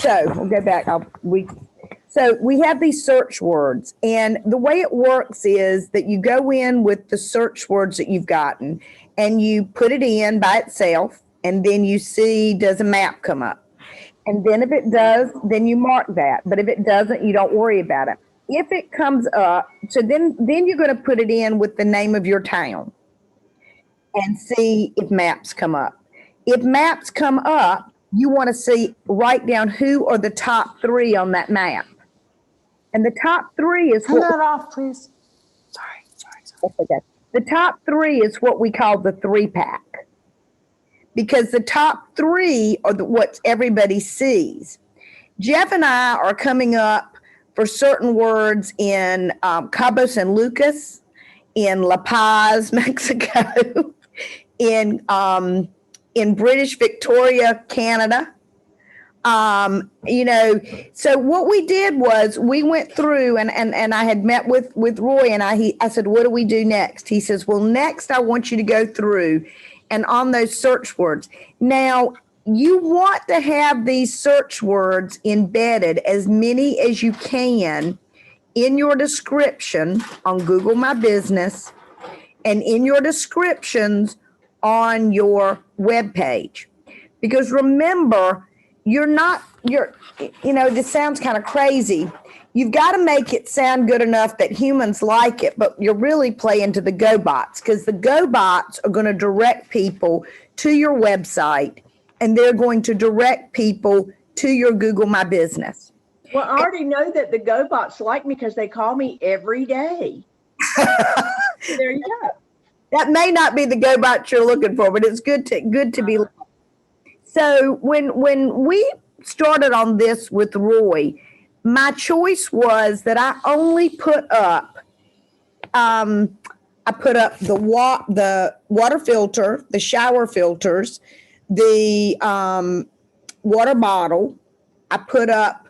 So we'll go back. So we have these search words, and the way it works is that you go in with the search words that you've gotten, and you put it in by itself, and then you see, does a map come up? And then if it does, then you mark that. But if it doesn't, you don't worry about it. If it comes up, so then you're going to put it in with the name of your town and see if maps come up. If maps come up, you want to write down who are the top 3 on that map. And the top 3 is Turn that off, please. Sorry. Okay. The top 3 is what we call the 3-pack. Because the top 3 are what everybody sees. Jeff and I are coming up for certain words in Cabo San Lucas, in La Paz, Mexico, in British Victoria, Canada. So what we did was we went through and I had met with Roy, and I said, what do we do next? He says, well, next I want you to go through and on those search words. Now, you want to have these search words embedded, as many as you can, in your description on Google My Business and in your descriptions on your webpage. Because remember, this sounds kind of crazy. You've got to make it sound good enough that humans like it, but you're really playing to the GoBots, because the GoBots are going to direct people to your website, and they're going to direct people to your Google My Business. Well, I already know that the GoBots like me because they call me every day. There you go. That may not be the GoBot you're looking for, but it's good to be. So when we started on this with Roy, my choice was that I only put up, the water filter, the shower filters, the water bottle. I put up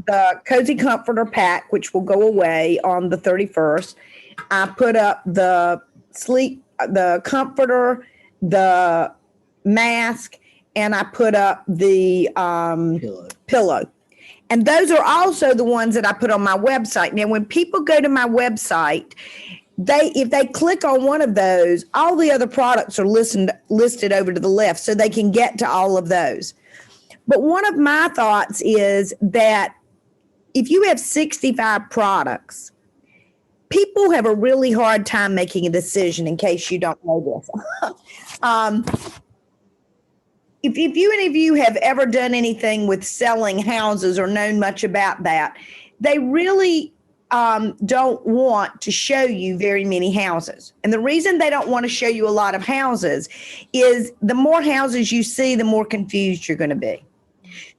the Cozy Comforter pack, which will go away on the 31st. I put up the comforter, the mask, and I put up the pillow. And those are also the ones that I put on my website. Now, when people go to my website, if they click on one of those, all the other products are listed over to the left, so they can get to all of those. But one of my thoughts is that if you have 65 products, people have a really hard time making a decision, in case you don't know this. If any of you have ever done anything with selling houses or known much about that, they really don't want to show you very many houses. And the reason they don't want to show you a lot of houses is the more houses you see, the more confused you're going to be.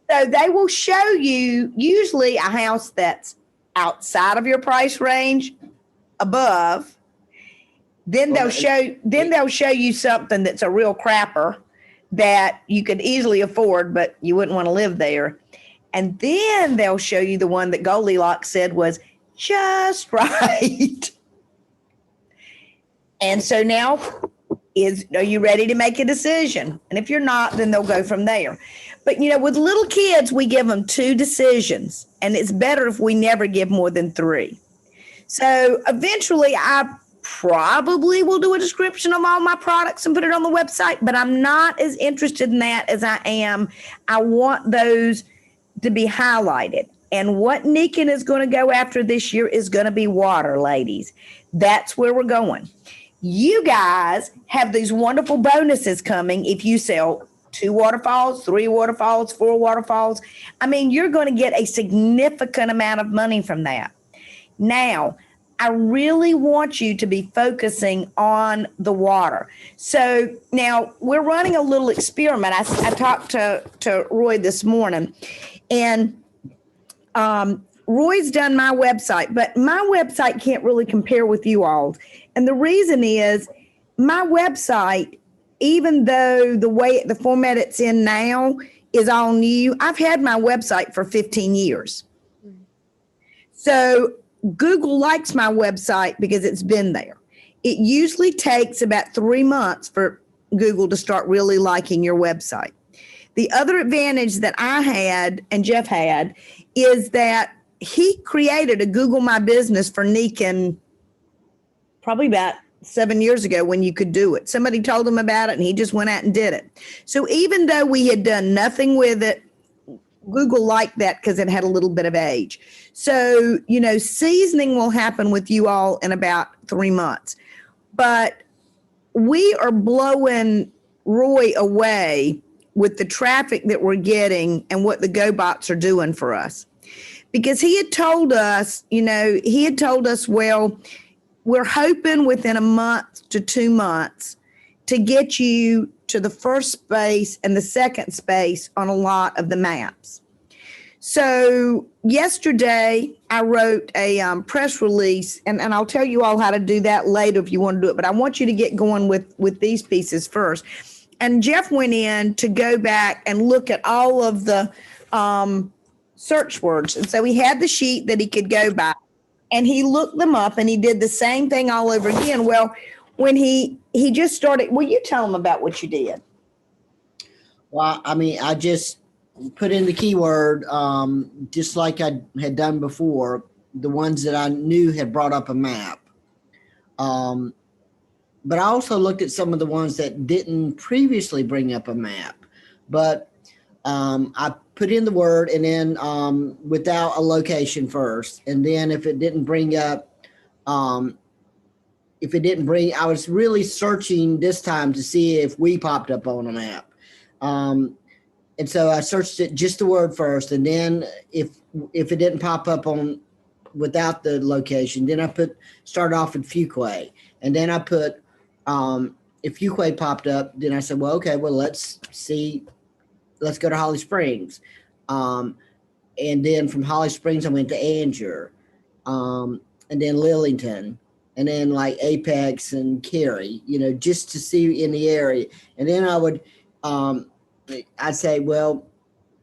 So they will show you usually a house that's outside of your price range, above. Then they'll show you something that's a real crapper that you could easily afford, but you wouldn't want to live there. And then they'll show you the one that Goldilocks said was just right. And so now are you ready to make a decision? And if you're not, then they'll go from there. But with little kids, we give them 2 decisions, and it's better if we never give more than 3. So eventually I probably will do a description of all my products and put it on the website, but I'm not as interested in that as I want those to be highlighted. And what Nikin is going to go after this year is going to be water, ladies. That's where we're going. You guys have these wonderful bonuses coming if you sell 2 waterfalls, 3 waterfalls, 4 waterfalls. I mean, you're going to get a significant amount of money from that. Now, I really want you to be focusing on the water. So now we're running a little experiment. I talked to Roy this morning, and Roy's done my website, but my website can't really compare with you all. And the reason is my website, even though the format it's in now is all new, I've had my website for 15 years. So Google likes my website because it's been there. It usually takes about 3 months for Google to start really liking your website. The other advantage that I had and Jeff had is that he created a Google My Business for Nikin probably about 7 years ago when you could do it. Somebody told him about it and he just went out and did it. So even though we had done nothing with it, Google liked that because it had a little bit of age. So, seasoning will happen with you all in about 3 months. But we are blowing Roy away with the traffic that we're getting and what the GoBots are doing for us. Because he had told us, well, we're hoping within a month to 2 months to get you to the first space and the second space on a lot of the maps. So yesterday I wrote a press release, and I'll tell you all how to do that later if you want to do it, but I want you to get going with these pieces first. And Jeff went in to go back and look at all of the search words. And so he had the sheet that he could go by, and he looked them up, and he did the same thing all over again. Well, when he just started, will you tell him about what you did? Well, I just put in the keyword, just like I had done before, the ones that I knew had brought up a map. But I also looked at some of the ones that didn't previously bring up a map. But I put in the word and then without a location first. And then if it didn't bring up, I was really searching this time to see if we popped up on a map. And so I searched it just the word first. And then if it didn't pop up on without the location, then I started off with Fuquay. And then I put, if Fuquay popped up, then I said, well, okay, well, let's go to Holly Springs. And then from Holly Springs, I went to Angier, and then Lillington, and then like Apex and Cary, just to see in the area. And then I would, I'd say, well,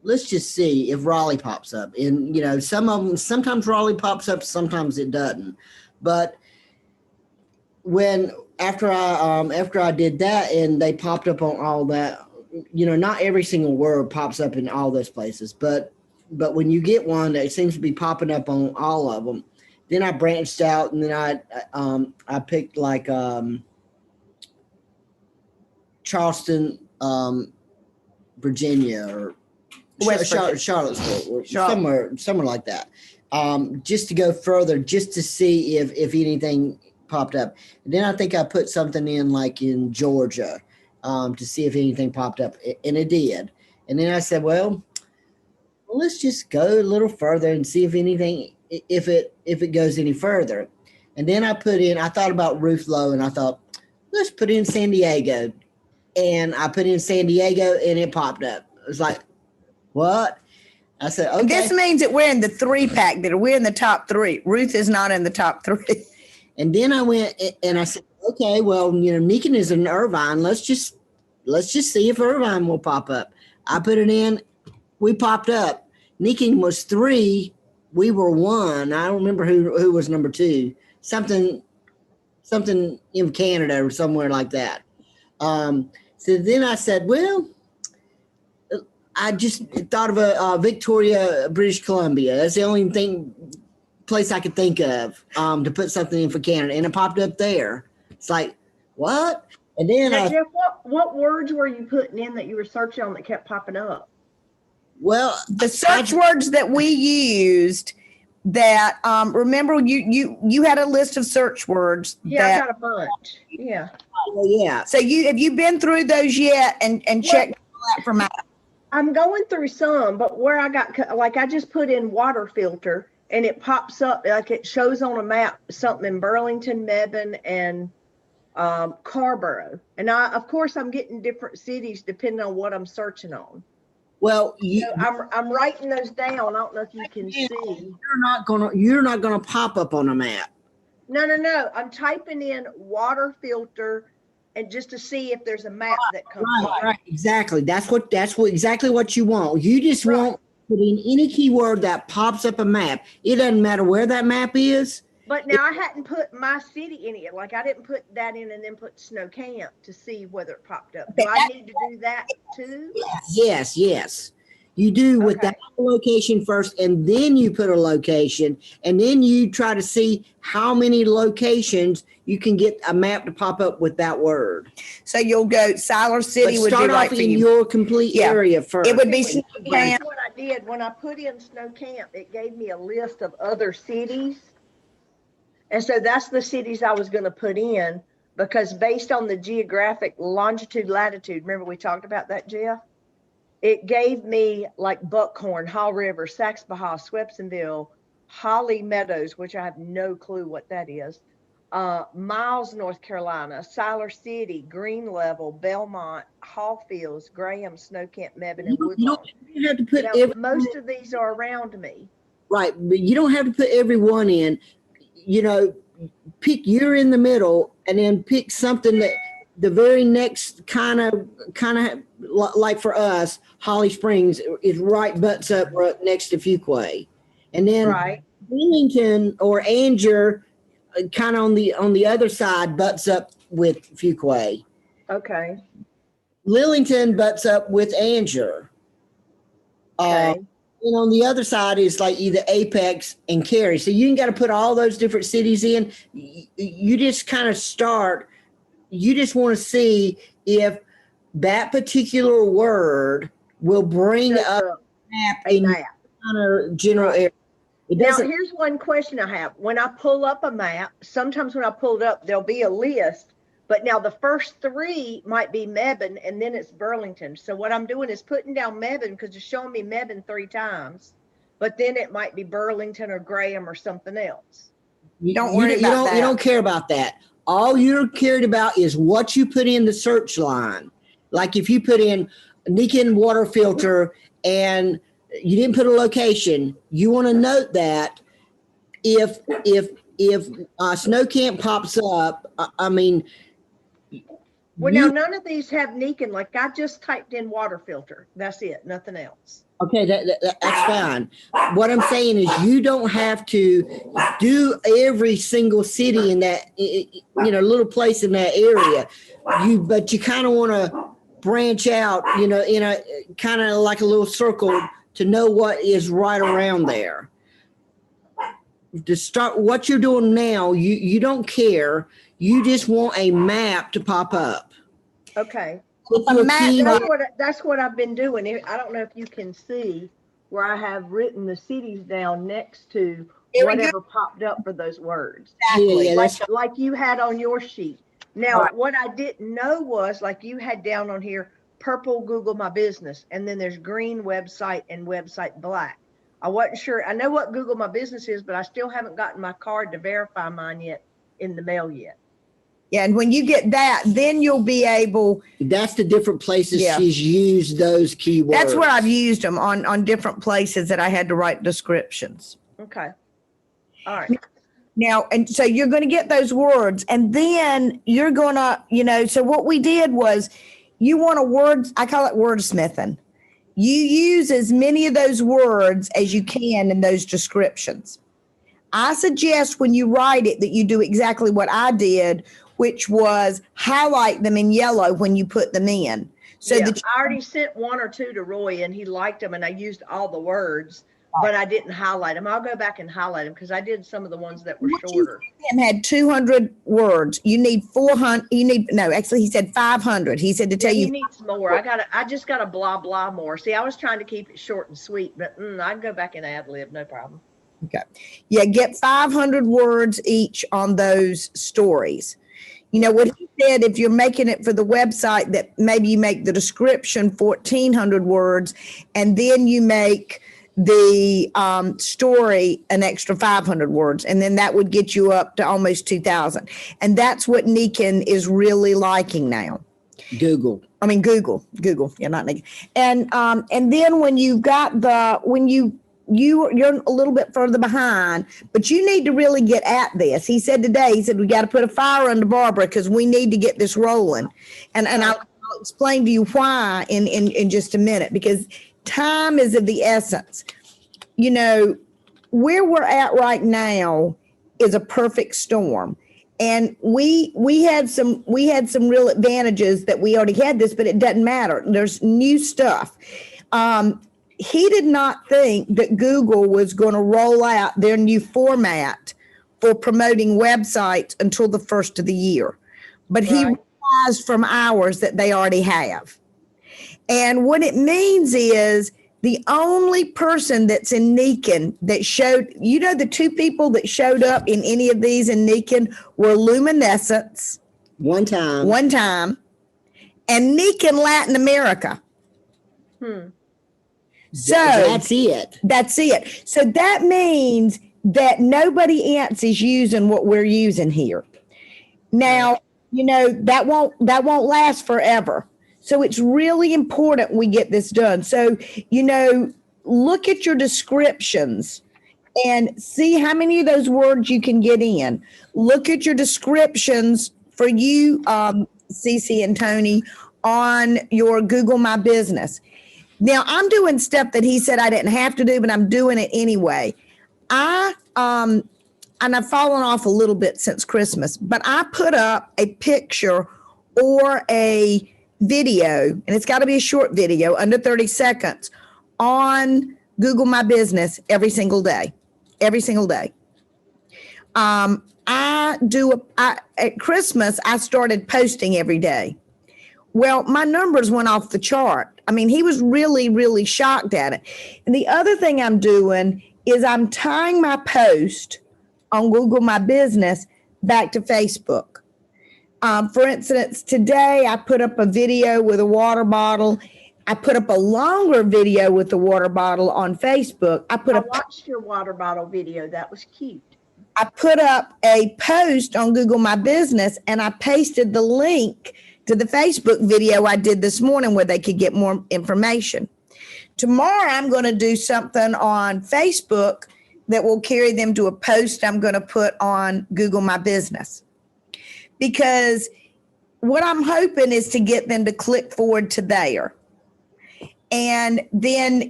let's just see if Raleigh pops up. And, some of them, sometimes Raleigh pops up, sometimes it doesn't. But after I did that and they popped up on all that, not every single word pops up in all those places, but when you get one that seems to be popping up on all of them, then I branched out and then I picked like Charleston, Virginia, or Charlottesville, or somewhere like that, just to go further, just to see if anything popped up. And then I think I put something in like in Georgia, to see if anything popped up, and it did. And then I said, well, let's just go a little further and see if anything, if it goes any further. And then I thought about Ruth Lowe, and I thought, let's put in San Diego. And I put in San Diego, and it popped up. It was like, what? I said, okay. This means that we're in the 3-pack, we're in the top 3. Ruth is not in the top 3. And then I went and I said, okay, well, Nikin is in Irvine. Let's just see if Irvine will pop up. I put it in. We popped up. Nikin was 3. We were 1. I don't remember who was number 2. Something in Canada or somewhere like that. So then I said, well, I just thought of Victoria, British Columbia. That's the only place I could think of to put something in for Canada, and it popped up there. It's like, what? And then Jeff, what words were you putting in that you were searching on that kept popping up? Well, the search words that we used that remember you had a list of search words. Yeah, I got a bunch. Yeah. Oh, yeah. So have you been through those yet and checked that for my? I'm going through some, but where I got, like, I just put in water filter and it pops up, like it shows on a map something in Burlington, Mebane, and Carborough. And of course I'm getting different cities depending on what I'm searching on. Well, I'm writing those down. I don't know if you can see. You're not gonna pop up on a map. No. I'm typing in water filter, and just to see if there's a map that comes up. Right. Exactly. That's exactly what you want. You just want to put in any keyword that pops up a map. It doesn't matter where that map is. But now I hadn't put my city in it. Like I didn't put that in and then put Snow Camp to see whether it popped up. Do I need to do that too? Yes. You do with Okay. that location first, and then you put a location, and then you try to see how many locations you can get a map to pop up with that word. So you'll go, Siler City But would be start right off for in you. your complete Yeah. area first. It would be Here's Snow Camp. what I did. When I put in Snow Camp, it gave me a list of other cities. And so that's the cities I was going to put in because based on the geographic longitude, latitude, remember we talked about that, Jeff? It gave me like Buckhorn, Hall River, Saxbahaw, Swepsonville, Holly Meadows, which I have no clue what that is. Miles, North Carolina, Siler City, Green Level, Belmont, Hallfields, Graham, Snow Camp, Mebane, and You Woodlawn. don't have to put Now, most of these are around me. right, but you don't have to put everyone in. You know, pick you're in the middle, and then pick something that the very next kind of like for us, Holly Springs is right butts up right next to Fuquay, and then Right. Bloomington or Anger, kind of on the other side, butts up with Fuquay. Okay. Lillington butts up with Anger. Okay. And on the other side is like either Apex and Cary. So you got to put all those different cities in. You just kind of start. You just want to see if that particular word will bring Just up a- a map a in map. kind of general area. It Now, doesn't. here's one question I have. When I pull up a map, sometimes when I pull it up, there'll be a list, but now the first three might be Mebane and then it's Burlington. So what I'm doing is putting down Mebane because it's showing me Mebane 3 times, but then it might be Burlington or Graham or something else. Don't worry about that. You don't care about that. All you're cared about is what you put in the search line. Like if you put in Nikin water filter and you didn't put a location, you want to note that if Snow Camp pops up, I mean, Well, now none of these have Nikin. Like I just typed in water filter. That's it. Nothing else. okay, that's fine. What I'm saying is you don't have to do every single city in that, little place in that area. But you kind of want to branch out, in a kind of like a little circle to know what is right around there. To start what you're doing now, you don't care. You just want a map to pop up. Okay. With A your map, key- That's what I've been doing. I don't know if you can see where I have written the cities down next to Here we go. whatever popped up for those words. Yeah, Like, that's like you had on your sheet. Now, Right. what I didn't know was like you had down on here, purple Google My Business, and then there's green website and website black. I wasn't sure. I know what Google My Business is, but I still haven't gotten my card to verify mine yet in the mail yet. Yeah, and when you get that, then you'll be able, that's the different places Yeah. she's used those keywords. that's where I've used them on different places that I had to write descriptions. Okay. All right. Now, and so you're going to get those words, and then you're going to, so what we did was you want a word, I call it wordsmithing. You use as many of those words as you can in those descriptions. I suggest when you write it that you do exactly what I did, which was highlight them in yellow when you put them in. So Yeah, that I already sent 1 or 2 to Roy and he liked them and I used all the words, but I didn't highlight them. I'll go back and highlight them because I did some of the ones that were What you shorter. him had 200 words. You need 400. Actually, he said 500. He said to tell He you, needs more. I just got to blah, blah more. See, I was trying to keep it short and sweet, but I can go back and ad lib, no problem. yeah, get 500 words each on those stories. What he said, if you're making it for the website, that maybe you make the description 1,400 words, and then you make the story an extra 500 words, and then that would get you up to almost 2,000. And that's what Nikin is really liking now. Google. I mean, Google, yeah, not Nikin. And then when you've got you're a little bit further behind, but you need to really get at this. He said today, we got to put a fire under Barbara because we need to get this rolling. And I'll explain to you why in just a minute, because time is of the essence. Where we're at right now is a perfect storm. And we had some real advantages that we already had this, but it doesn't matter. There's new stuff. He did not think that Google was going to roll out their new format for promoting websites until the first of the year. But he realized from ours that they already have. And what it means is the only person that's in Nikon that showed, the two people that showed up in any of these in Nikon were Luminescence One time. and Nikon Latin America. So That's it. That's it. So that means that nobody else is using what we're using here. Now, that won't last forever. So it's really important we get this done. So, look at your descriptions and see how many of those words you can get in. Look at your descriptions for you, Cece and Tony, on your Google My Business. Now, I'm doing stuff that he said I didn't have to do, but I'm doing it anyway. And I've fallen off a little bit since Christmas, but I put up a picture or a video, and it's got to be a short video under 30 seconds on Google My Business every single day. At Christmas, I started posting every day. Well, my numbers went off the chart. I mean, he was really, really shocked at it. And the other thing I'm doing is I'm tying my post on Google My Business back to Facebook. For instance, today I put up a video with a water bottle. I put up a longer video with the water bottle on Facebook. I watched your water bottle video. That was cute. I put up a post on Google My Business and I pasted the link to the Facebook video I did this morning where they could get more information. Tomorrow, I'm going to do something on Facebook that will carry them to a post I'm going to put on Google My Business. Because what I'm hoping is to get them to click forward to there. And then,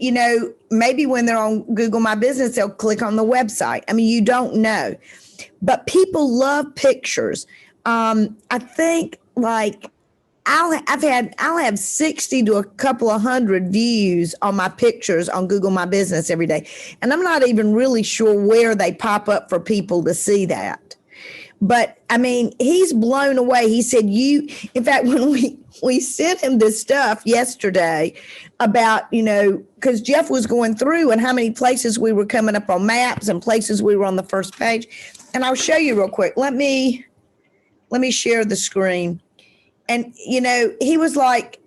maybe when they're on Google My Business, they'll click on the website. I mean, you don't know. But people love pictures. I think I'll have 60 to a couple of hundred views on my pictures on Google My Business every day. And I'm not even really sure where they pop up for people to see that. But I mean, he's blown away. He said, in fact, when we sent him this stuff yesterday about, because Jeff was going through and how many places we were coming up on maps and places we were on the first page. And I'll show you real quick. Let me share the screen. And, he was like,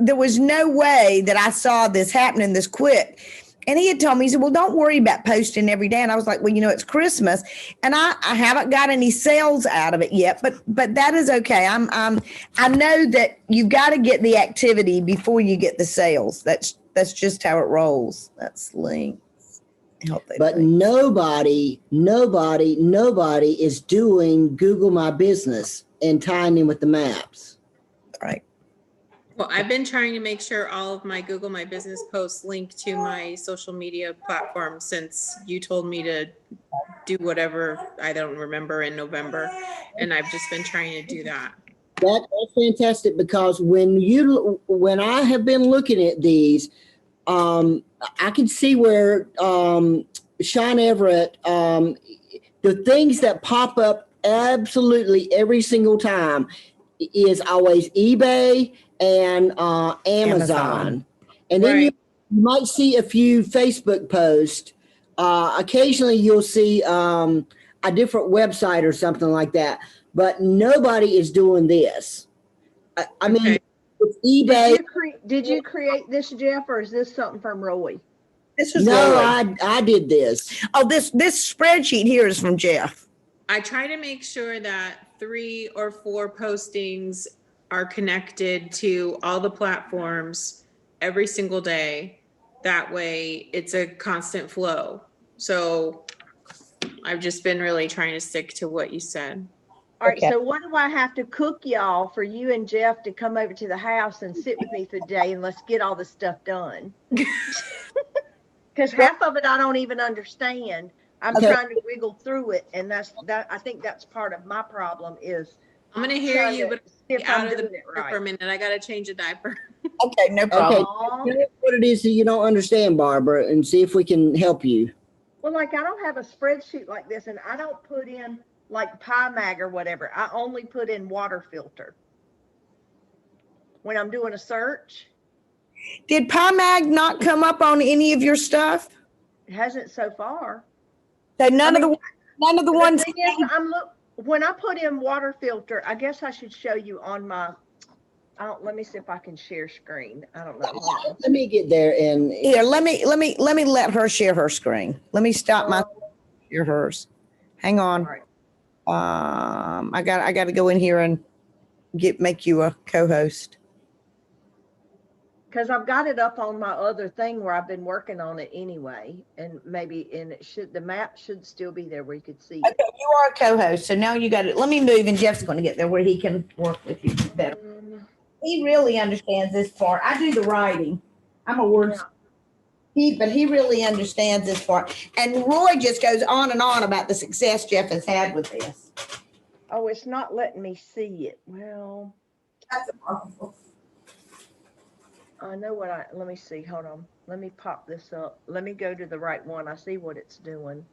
there was no way that I saw this happening this quick. And he had told me, he said, well, don't worry about posting every day. And I was like, well, it's Christmas and I haven't got any sales out of it yet, but that is okay. I know that you've got to get the activity before you get the sales. That's just how it rolls. That's links. But nobody is doing Google My Business and tying in with the maps. Right. Well, I've been trying to make sure all of my Google My Business posts link to my social media platform since you told me to do whatever, I don't remember, in November. And I've just been trying to do that. That's fantastic because when I have been looking at these, I can see where Sean Everett, the things that pop up absolutely every single time is always eBay and Amazon. And then Right. you might see a few Facebook posts. Occasionally you'll see a different website or something like that, but nobody is doing this. I mean, Okay. with eBay. Did you create this, Jeff, or is this something from Roy? This is No, Roy. I did this. Oh, this spreadsheet here is from Jeff. I try to make sure that 3 or 4 postings are connected to all the platforms every single day. That way it's a constant flow. So I've just been really trying to stick to what you said. All right, Okay. so what do I have to cook y'all for you and Jeff to come over to the house and sit with me for the day and let's get all this stuff done? Because half of it I don't even understand. I'm Okay. trying to wiggle through it, and I think that's part of my problem is I'm gonna hear trying you, to but see if out I'm of the doing it picture for a right. minute. I gotta change a diaper. Okay, no Okay. problem. Aw. Tell us what it is that you don't understand, Barbara, and see if we can help you. Well, like I don't have a spreadsheet like this, and I don't put in like PyMag or whatever. I only put in water filter when I'm doing a search. Did PyMag not come up on any of your stuff? It hasn't so far. So none I of the The ones. thing is, when I put in water filter, I guess I should show you on my. Let me see if I can share screen. I don't know. Hold on. Let me get there and Here, let her share her screen. Let me stop my share hers. Hang All on. right. I got to go in here and make you a co-host. Because I've got it up on my other thing where I've been working on it anyway, and the map should still be there where you could see Okay, it. you are a co-host, so now you got it. Let me move, and Jeff's going to get there where he can work with you better. He really understands this part. I do the writing. I'm a word. But he really understands this part. And Roy just goes on and on about the success Jeff has had with this. Oh, it's not letting me see it. Well, That's a problem. I know let me see. Hold on. Let me pop this up. Let me go to the right one. I see what it's doing.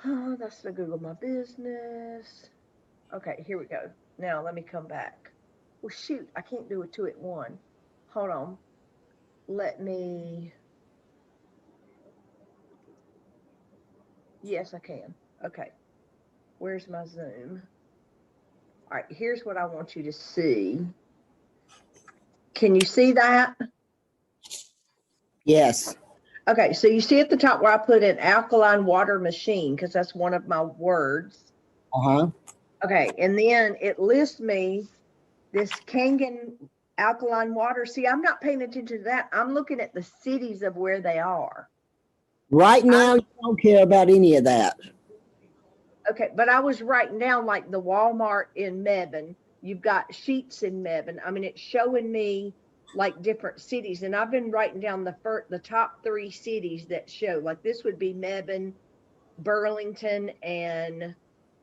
Oh, that's the Google My Business. Okay, here we go. Now let me come back. Well, shoot, I can't do it two at one. Hold on. Yes, I can. Okay. Where's my Zoom? All right, here's what I want you to see. Can you see that? yes. Okay, so you see at the top where I put an alkaline water machine, because that's one of my words. Uh-huh. Okay, and then it lists me this Kangen alkaline water. See, I'm not paying attention to that. I'm looking at the cities of where they are. Right now, you don't care about any of that. Okay, but I was writing down like the Walmart in Mebane. You've got Sheetz in Mebane. I mean, it's showing me like different cities, and I've been writing down the top 3 cities that show. Like this would be Mebane, Burlington, and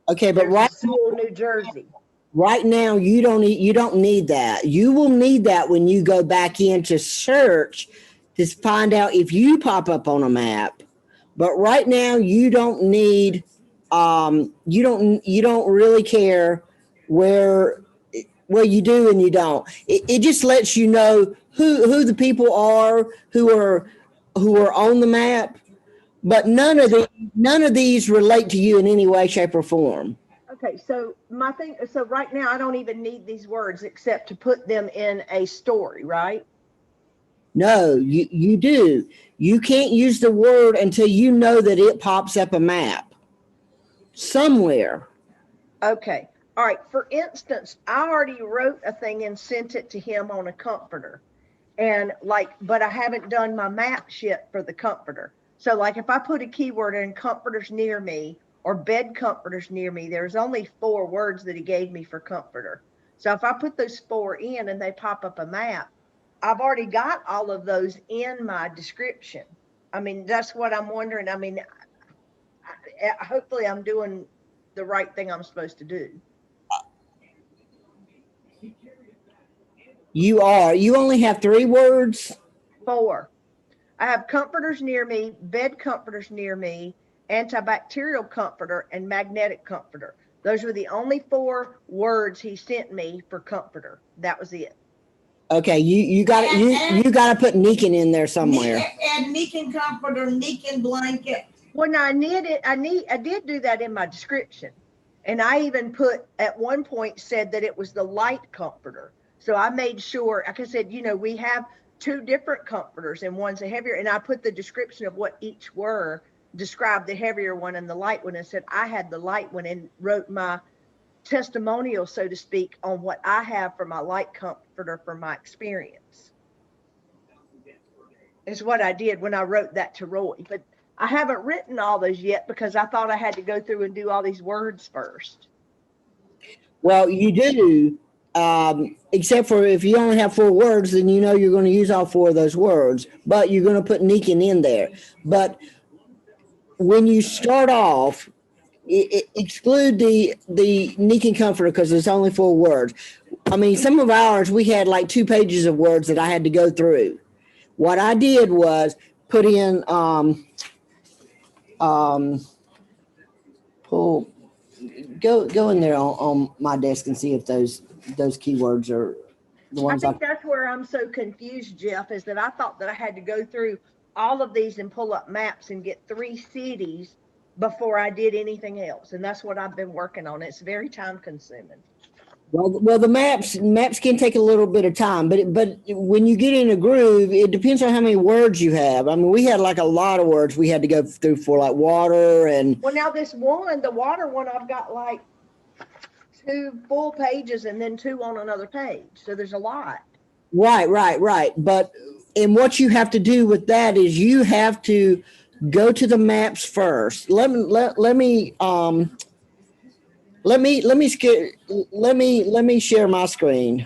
Okay, but there's Sewell, New Jersey. right now you don't need that. You will need that when you go back into search to find out if you pop up on a map. But right now you don't need you don't really care where, well, you do and you don't. It just lets you know who the people are who are on the map, but none of these relate to you in any way, shape, or form. Okay, so so right now I don't even need these words except to put them in a story, right? No, you do. You can't use the word until you know that it pops up a map somewhere. Okay. All right. For instance, I already wrote a thing and sent it to him on a comforter. And but I haven't done my map yet for the comforter. So like if I put a keyword in comforters near me or bed comforters near me, there's only 4 words that he gave me for comforter. So if I put those 4 in and they pop up a map, I've already got all of those in my description. I mean, that's what I'm wondering. I mean, hopefully I'm doing the right thing I'm supposed to do. You are. You only have 3 words. 4. I have comforters near me, bed comforters near me, antibacterial comforter, and magnetic comforter. Those were the only 4 words he sent me for comforter. That was it. Okay, you got you got to put Nikin in there somewhere. Add Nikin comforter, Nikin blanket. When I did do that in my description. And I even put at one point said that it was the light comforter. So I made sure, like I said, we have 2 different comforters and one's a heavier. And I put the description of what each were, described the heavier one and the light one, and said I had the light one, and wrote my testimonial, so to speak, on what I have for my light comforter from my experience. Is what I did when I wrote that to Roy. But I haven't written all those yet because I thought I had to go through and do all these words first. Well, you do, except for if you only have 4 words, then you're going to use all 4 of those words, but you're going to put Nikin in there. But when you start off, exclude the Nikin Comforter because it's only 4 words. I mean, some of ours, we had like 2 pages of words that I had to go through. What I did was put in, go in there on my desk and see if those keywords are the I ones think that's where I'm so confused, Jeff, is that I thought that I had to go through all of these and pull up maps and get 3 cities before I did anything else. And that's what I've been working on. It's very time consuming. Well, the maps can take a little bit of time, but when you get in a groove, it depends on how many words you have. I mean, we had like a lot of words we had to go through for like water and. Well, now this one, the water one, I've got like 2 full pages and then 2 on another page. So there's a lot. Right. But and what you have to do with that is you have to go to the maps first. Let me share my screen.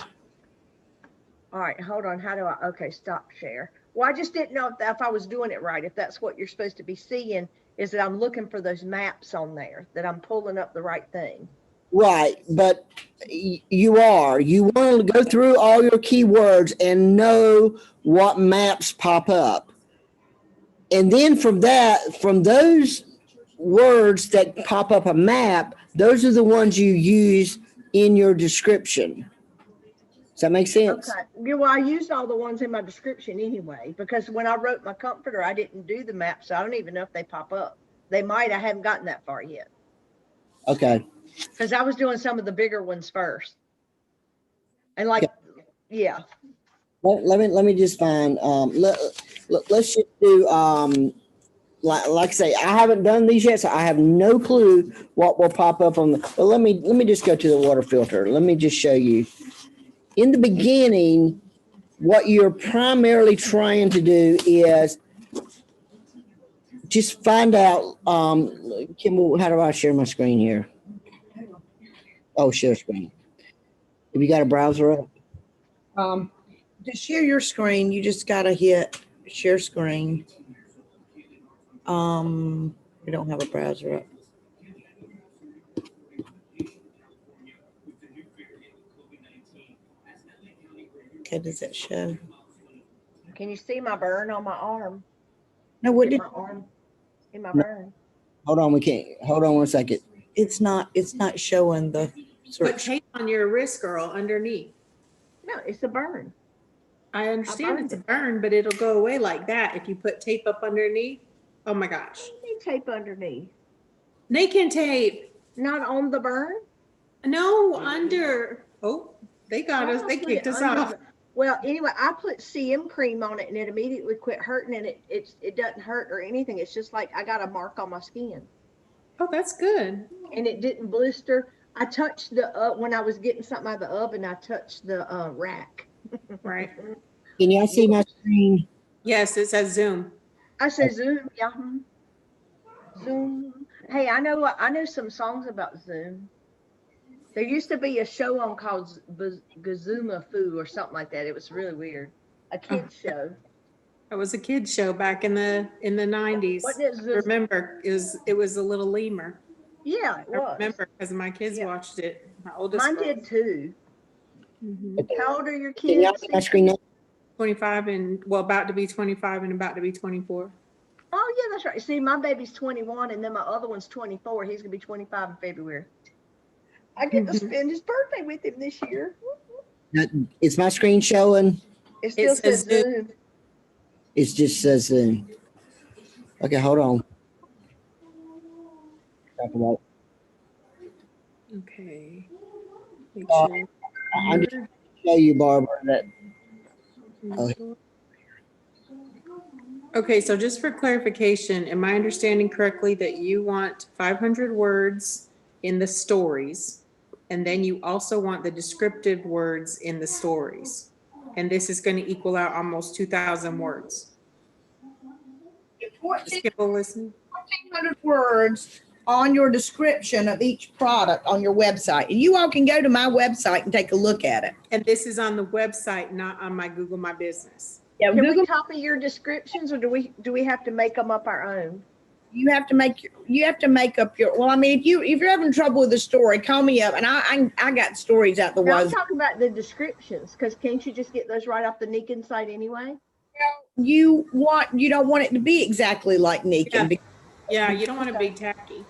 All right, hold on. How do I, okay, stop share. Well, I just didn't know if I was doing it right, if that's what you're supposed to be seeing, is that I'm looking for those maps on there, that I'm pulling up the right thing. Right, but you want to go through all your keywords and know what maps pop up. And then from those words that pop up a map, those are the ones you use in your description. Does that make sense? Okay. Yeah, well, I used all the ones in my description anyway, because when I wrote my comforter, I didn't do the maps. So I don't even know if they pop up. They might. I haven't gotten that far yet. Okay. Because I was doing some of the bigger ones first. And like, yeah. Let me just find. Let's just do. Like I say, I haven't done these yet, so I have no clue what will pop up on the. But let me just go to the water filter. Let me just show you. In the beginning, what you're primarily trying to do is just find out. Kim, how do I share my screen here? Oh, share screen. Have you got a browser up? To share your screen, you just gotta hit share screen. We don't have a browser up. Okay, does that show? Can you see my burn on my arm? No, what In did, my arm? In my burn? Hold on, we can't. Hold on 1 second. it's not showing the Put search. tape on your wrist, girl, underneath. No, it's a burn. I understand burned it's a burn, but it'll go away like that if you put tape up underneath. Oh my gosh. I need tape underneath. Nikin tape. Not on the burn? No, under. Oh, they got us. They kicked us off. Well, anyway, I put CM cream on it and it immediately quit hurting, and it doesn't hurt or anything. It's just like I got a mark on my skin. Oh, that's good. And it didn't blister. I touched when I was getting something out of the oven, I touched the rack. Right. Can y'all see my screen? Yes, it says Zoom. I said Zoom, yeah. Zoom. Hey, I know some songs about Zoom. There used to be a show on called Gazuma Fu or something like that. It was really weird. A kid's show. It was a kid's show back in the 90s. Wasn't it Zoom? Remember, it was a little lemur. Yeah, it I was. remember because my kids Yeah. watched it. My oldest Mine girl. did too. Mhm. How old are your Can y'all kids? see my screen now? 25 and about to be 25 and about to be 24. Oh yeah, that's right. See, my baby's 21 and then my other one's 24. He's gonna be 25 in February. I get to spend his birthday with him this year. Is my screen showing? It still says says Zoom. Zoom. It just says Zoom. Okay, hold on. Talk about. Okay. Make Uh, sure. I'm just gonna show you, Barbara, that Okay, so just for clarification, am I understanding correctly that you want 500 words in the stories, and then you also want the descriptive words in the stories? And this is going to equal out almost 2,000 words. Is Kimball listening? 1,400 words on your description of each product on your website. And you all can go to my website and take a look at it. And this is on the website, not on my Google My Business. Yeah, Can Google. we copy your descriptions or do we have to make them up our own? You have to make up your, well, I mean, if you're having trouble with the story, call me up and I got stories out the Now I'm wazoo. talking about the descriptions, because can't you just get those right off the Nikon site anyway? You don't want it to be exactly like Nikon. Yeah. Yeah, you don't want to be tacky.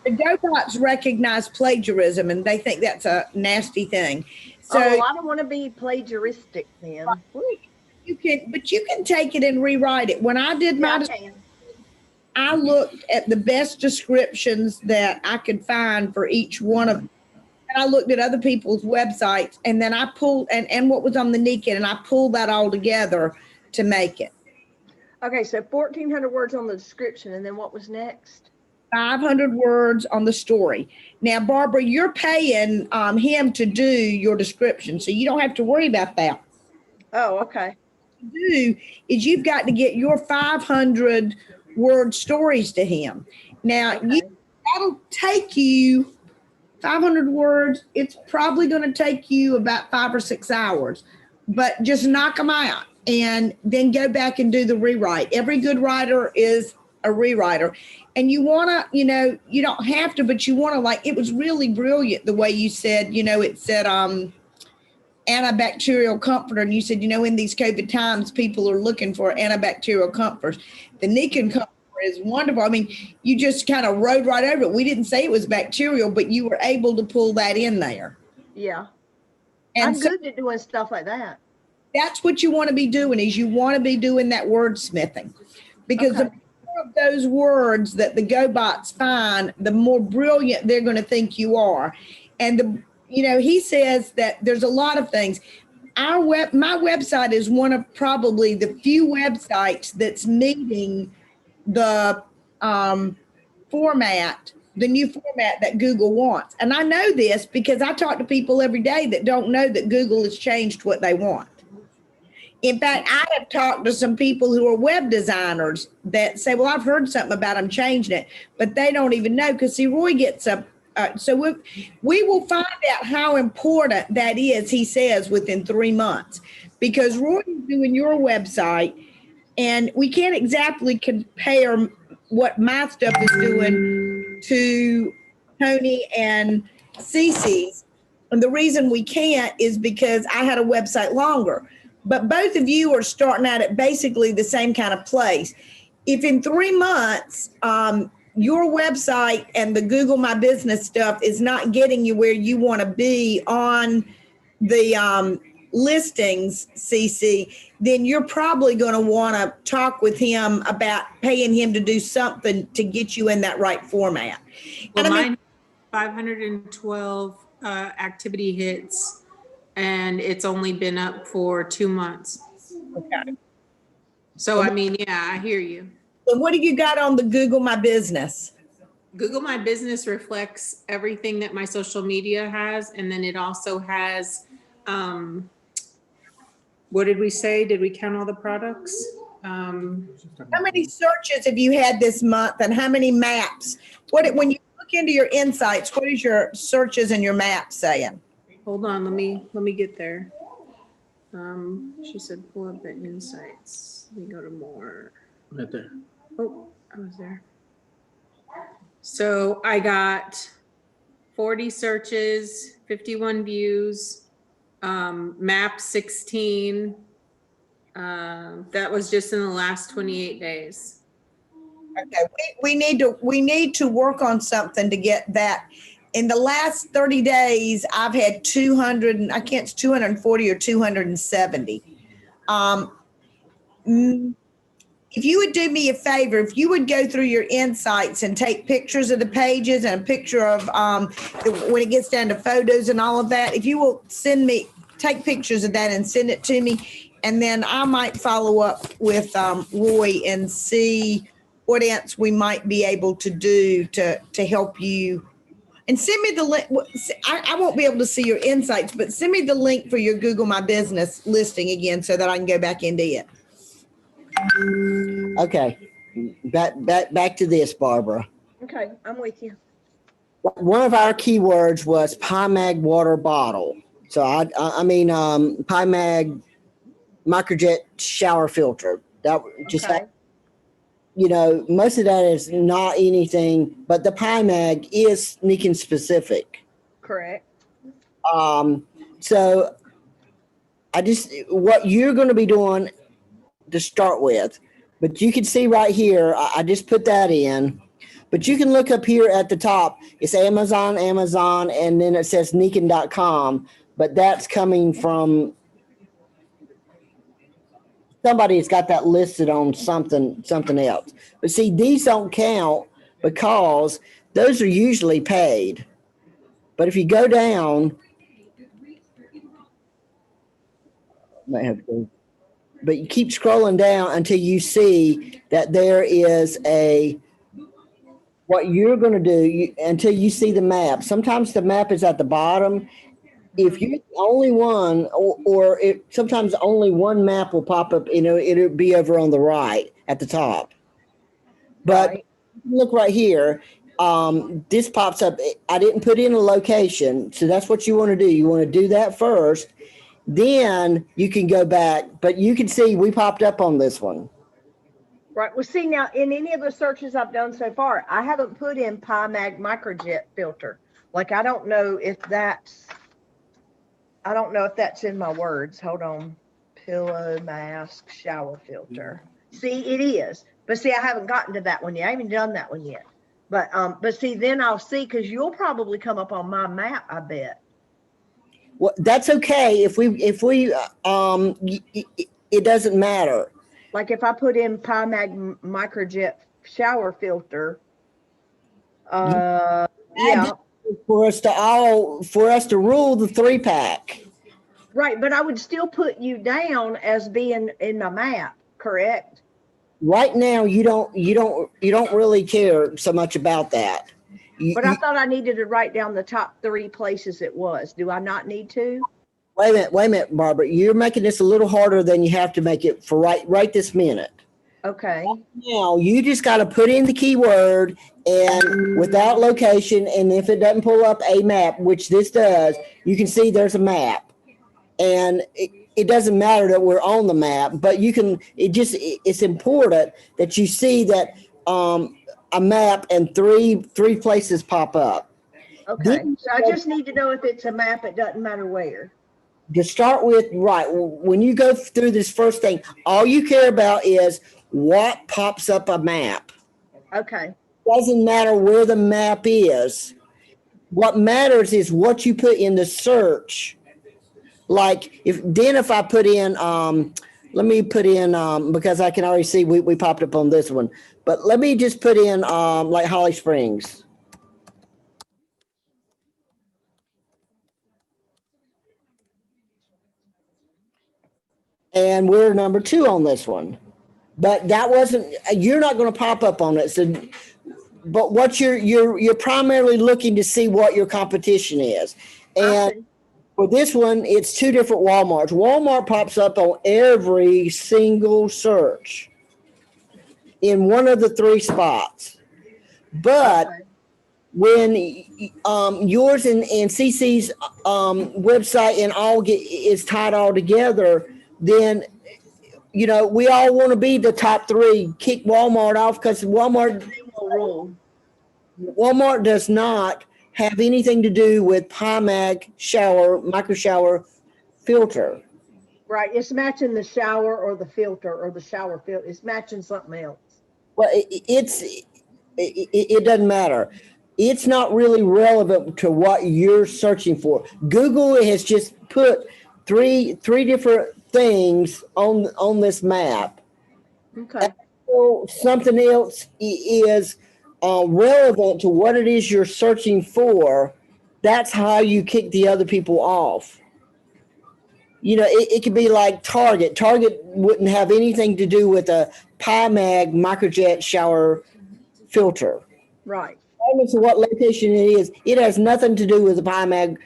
The GoBots recognize plagiarism and they think that's a nasty thing. So Oh, well, I don't want to be plagiaristic then. Woo. you can take it and rewrite it. When I did Yeah, my, I can. I looked at the best descriptions that I could find for each one of them. And I looked at other people's websites and then I pulled and what was on the Nikon and I pulled that all together to make it. Okay, so 1,400 words on the description, and then what was next? 500 words on the story. Now, Barbara, you're paying him to do your description, so you don't have to worry about that. Oh, okay. What you do is you've got to get your 500 word stories to him. Now, Okay. that'll take you 500 words. It's probably going to take you about 5 or 6 hours, but just knock them out and then go back and do the rewrite. Every good writer is a rewriter. And you want to, you don't have to, but you want to, like, it was really brilliant the way you said, it said antibacterial comforter. And you said, in these COVID times, people are looking for antibacterial comforters. The Nikon comforter is wonderful. I mean, you just kind of rode right over it. We didn't say it was bacterial, but you were able to pull that in there. Yeah. And I'm so good at doing stuff like that. that's what you want to be doing is you want to be doing that wordsmithing because Okay. the more of those words that the GoBots find, the more brilliant they're going to think you are. And he says that there's a lot of things. My website is one of probably the few websites that's meeting the format, the new format that Google wants. And I know this because I talk to people every day that don't know that Google has changed what they want. In fact, I have talked to some people who are web designers that say, well, I've heard something about them changing it, but they don't even know because see, Roy gets up. So we will find out how important that is, he says, within 3 months, because Roy is doing your website and we can't exactly compare what my stuff is doing to Tony and Cece's. And the reason we can't is because I had a website longer. But both of you are starting out at basically the same kind of place. If in 3 months, your website and the Google My Business stuff is not getting you where you want to be on the listings, CC, then you're probably going to want to talk with him about paying him to do something to get you in that right format. Well, And I mean, mine 512 activity hits, and it's only been up for 2 months. okay. So, I mean, yeah, I hear you. And what do you got on the Google My Business? Google My Business reflects everything that my social media has. And then it also has, what did we say? Did we count all the products? How many searches have you had this month and how many maps? When you look into your insights, what is your searches and your maps saying? Hold on, let me get there. She said pull up the insights. Let me go to more. Right there. Oh, I was there. So I got 40 searches, 51 views, map 16. That was just in the last 28 days. Okay, we need to work on something to get that. In the last 30 days, I've had 200, I can't, it's 240 or 270. If you would do me a favor, if you would go through your insights and take pictures of the pages and a picture of when it gets down to photos and all of that, if you will take pictures of that and send it to me, and then I might follow up with Roy and see what else we might be able to do to help you. And send me the link. I won't be able to see your insights, but send me the link for your Google My Business listing again so that I can go back into it. Okay, back to this, Barbara. Okay, I'm with you. One of our keywords was PyMag water bottle. So I mean PyMag microjet shower filter. That just Okay. you know, most of that is not anything, but the PyMag is Nikon specific. Correct. So what you're going to be doing to start with, but you can see right here, I just put that in, but you can look up here at the top. It's Amazon, and then it says Nikon.com, but that's coming from somebody's got that listed on something else. But see, these don't count because those are usually paid. But if you go down, might have to go, but you keep scrolling down until you see that there is what you're going to do until you see the map. Sometimes the map is at the bottom. If you're the only one, or if sometimes only one map will pop up, you know, it'll be over on the right at the top. But Right. look right here. This pops up. I didn't put in a location. So that's what you want to do. You want to do that first. Then you can go back, but you can see we popped up on this one. Right. Well, see, now in any of the searches I've done so far, I haven't put in PyMag microjet filter. Like, I don't know if that's in my words. Hold on. Pillow mask shower filter. See, it is. But see, I haven't gotten to that one yet. I haven't done that one yet. But see, then I'll see, because you'll probably come up on my map, I bet. Well, that's okay. If we it doesn't matter. Like if I put in PyMag microjet shower filter, yeah. For us to rule the 3-pack. Right, but I would still put you down as being in my map, correct? Right now, you don't really care so much about that. But I thought I needed to write down the top 3 places it was. Do I not need to? Wait a minute, Barbara. You're making this a little harder than you have to make it for right this minute. Okay. Now you just got to put in the keyword and without location, and if it doesn't pull up a map, which this does, you can see there's a map, and it doesn't matter that we're on the map, but it's important that you see that a map and three places pop up. Okay. So I just need to know if it's a map. It doesn't matter where. To start with, right, when you go through this first thing, all you care about is what pops up a map. Okay. Doesn't matter where the map is. What matters is what you put in the search. Like if I put in, let me put in, because I can already see we popped up on this one, but let me just put in like Holly Springs. And we're number 2 on this one. But that wasn't, you're not going to pop up on it. So, but what you're primarily looking to see what your competition is. And for this one, it's 2 different Walmarts. Walmart pops up on every single search in one of the 3 spots. But when yours and CC's website and all is tied all together, then you know we all want to be the top 3. Kick Walmart off because Walmart does not have anything to do with PyMag micro shower filter. Right. It's matching the shower or the filter or the shower filter. It's matching something else. Well, it doesn't matter. It's not really relevant to what you're searching for. Google has just put three different things on this map. Okay. So something else is relevant to what it is you're searching for. That's how you kick the other people off. You know, it could be like Target. Target wouldn't have anything to do with a PyMag microjet shower filter. Right. Regardless of what location it is, it has nothing to do with the PyMag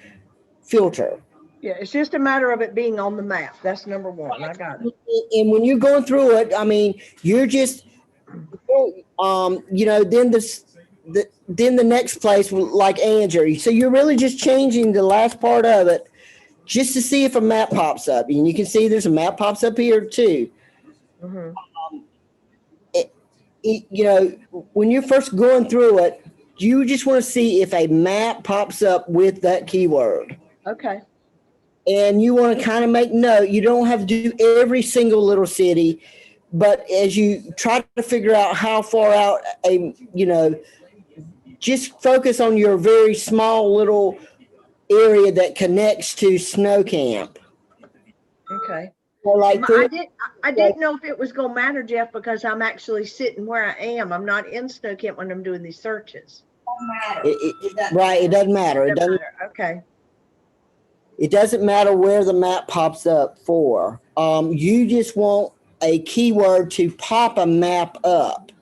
filter. Yeah, it's just a matter of it being on the map. That's number 1. I got it. And when you're going through it, I mean, you're just, you know, then the next place, like Andrew. So you're really just changing the last part of it just to see if a map pops up. And you can see there's a map pops up here too. Mm-hmm. you know, when you're first going through it, you just want to see if a map pops up with that keyword. Okay, And you want to kind of make note. You don't have to do every single little city, but as you try to figure out how far out just focus on your very small little area that connects to snow camp. okay. Or like I didn't know if it was gonna matter, Jeff, because I'm actually sitting where I am. I'm not in snow camp when I'm doing these searches. right, it doesn't matter. It doesn't. matter. Okay, It doesn't matter where the map pops up for. You just want a keyword to pop a map up.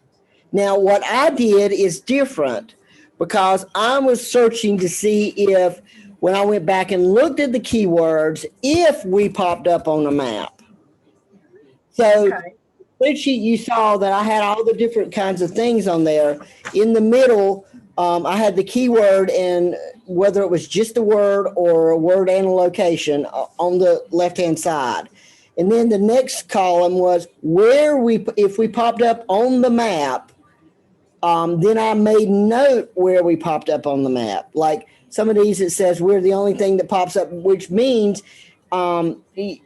Now, what I did is different because I was searching to see if, when I went back and looked at the keywords, if we popped up on the map. So, okay, spreadsheet, you saw that I had all the different kinds of things on there. In the middle, I had the keyword and whether it was just a word or a word and a location on the left-hand side. And then the next column was if we popped up on the map, then I made note where we popped up on the map. Like some of these, it says we're the only thing that pops up, which means and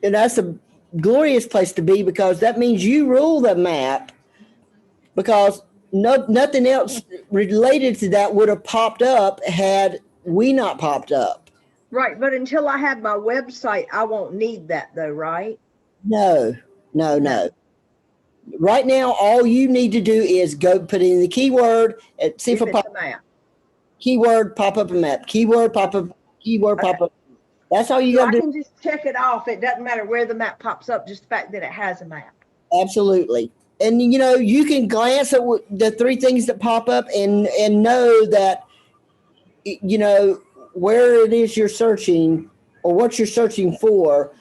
that's a glorious place to be because that means you rule the map because nothing else related to that would have popped up had we not popped up. right. But until I have my website, I won't need that though, right? No. Right now, all you need to do is go put in the keyword and see if If a it's a map. keyword pop up a map. Keyword pop up. Keyword pop up. That's all you So got I to do. can just check it off. It doesn't matter where the map pops up, just the fact that it has a map. Absolutely. And you can glance at the three things that pop up and know that where it is you're searching or what you're searching for.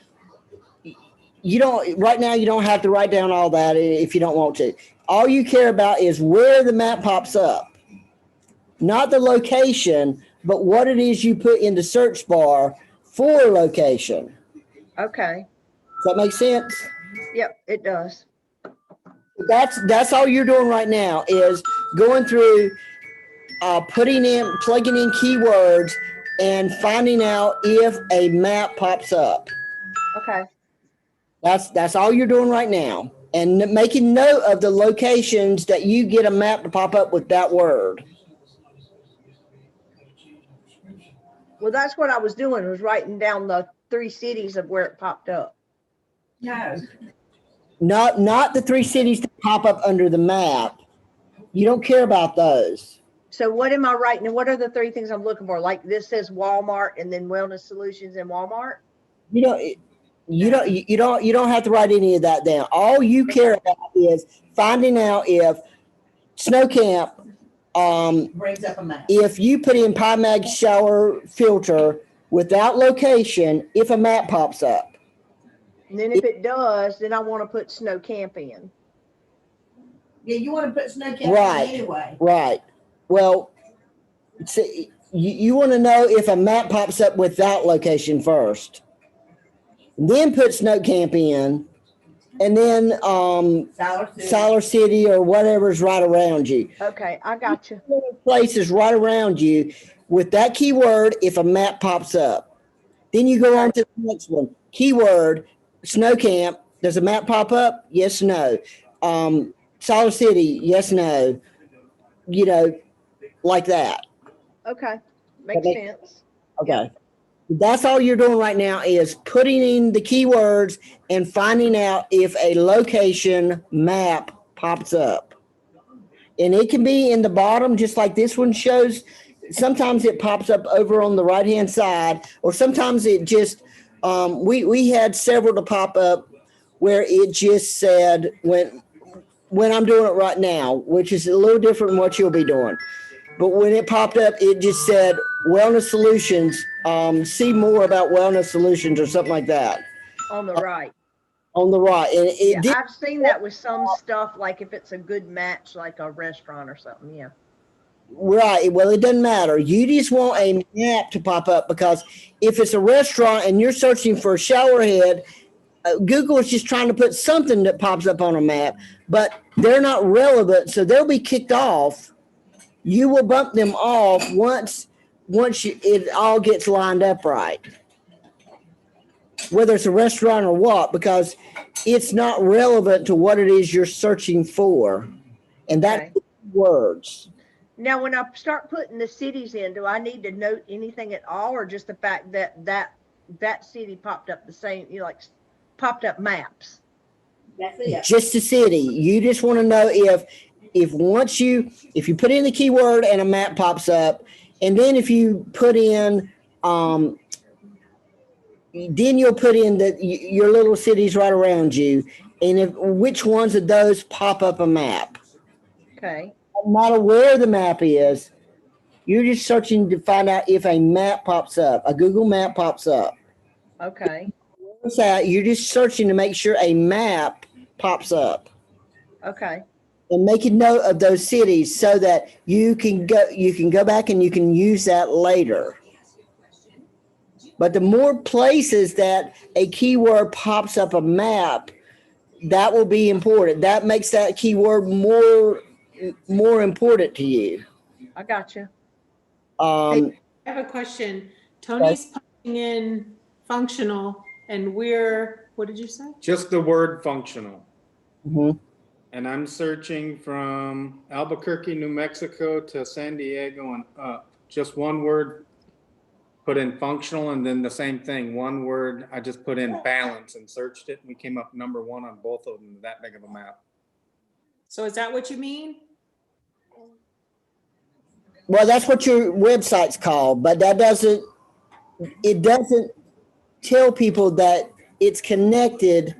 Right now you don't have to write down all that if you don't want to. All you care about is where the map pops up. Not the location, but what it is you put in the search bar for location. Okay. Does that make sense? Yep, it does. That's all you're doing right now is going through plugging in keywords and finding out if a map pops up. Okay. That's all you're doing right now. And making note of the locations that you get a map to pop up with that word. Well, that's what I was doing, was writing down the 3 cities of where it popped up. No. Not the 3 cities that pop up under the map. You don't care about those. So what am I writing? And what are the 3 things I'm looking for? Like this says Walmart and then Wellness Solutions and Walmart? You don't have to write any of that down. All you care about is finding out if Snow Camp Brings up a map. if you put in PyMag shower filter without location, if a map pops up. And then if it does, then I want to put Snow Camp in. Yeah, you want to put snow camp Right. anyway. Right. Well, see, you want to know if a map pops up without location first. Then put Snow Camp in, and then Siler City or whatever's right around you. Okay, I got you. Places right around you with that keyword if a map pops up. Then you go on to the next one. Keyword, Snow Camp. Does a map pop up? Yes, no. Siler City, yes, no. Like that. Okay, makes Okay. sense. Okay. That's all you're doing right now is putting in the keywords and finding out if a location map pops up. And it can be in the bottom, just like this one shows. Sometimes it pops up over on the right-hand side, or sometimes it just, we had several to pop up where it just said when I'm doing it right now, which is a little different than what you'll be doing. But when it popped up, it just said Wellness Solutions, see more about Wellness Solutions or something like that On the right. on the right. And it Yeah, did, I've seen that with some stuff, like if it's a good match, like a restaurant or something. Yeah. right. Well, it doesn't matter. You just want a map to pop up because if it's a restaurant and you're searching for a shower head, Google is just trying to put something that pops up on a map. But they're not relevant, so they'll be kicked off. You will bump them off once it all gets lined up right. Whether it's a restaurant or what, because it's not relevant to what it is you're searching for. And that's Okay. words. Now, when I start putting the cities in, do I need to note anything at all, or just the fact that that city popped up the same, like popped up maps? Just the city. You just want to know if you put in the keyword and a map pops up, and then if you put in then you'll put in your little cities right around you, and which ones of those pop up a map. Okay. No matter where the map is, you're just searching to find out if a map pops up, a Google map pops up. Okay. So you're just searching to make sure a map pops up. Okay. And make a note of those cities so that you can go back and you can use that later. But the more places that a keyword pops up a map, that will be important. That makes that keyword more important to you. I got you. I have a question. Tony's punching in functional and what did you say? Just the word functional. Mhm. And I'm searching from Albuquerque, New Mexico to San Diego and up. Just one word, put in functional, and then the same thing, one word, I just put in balance and searched it. And we came up number 1 on both of them, that big of a map. So is that what you mean? Well, that's what your website's called, but it doesn't tell people that it's connected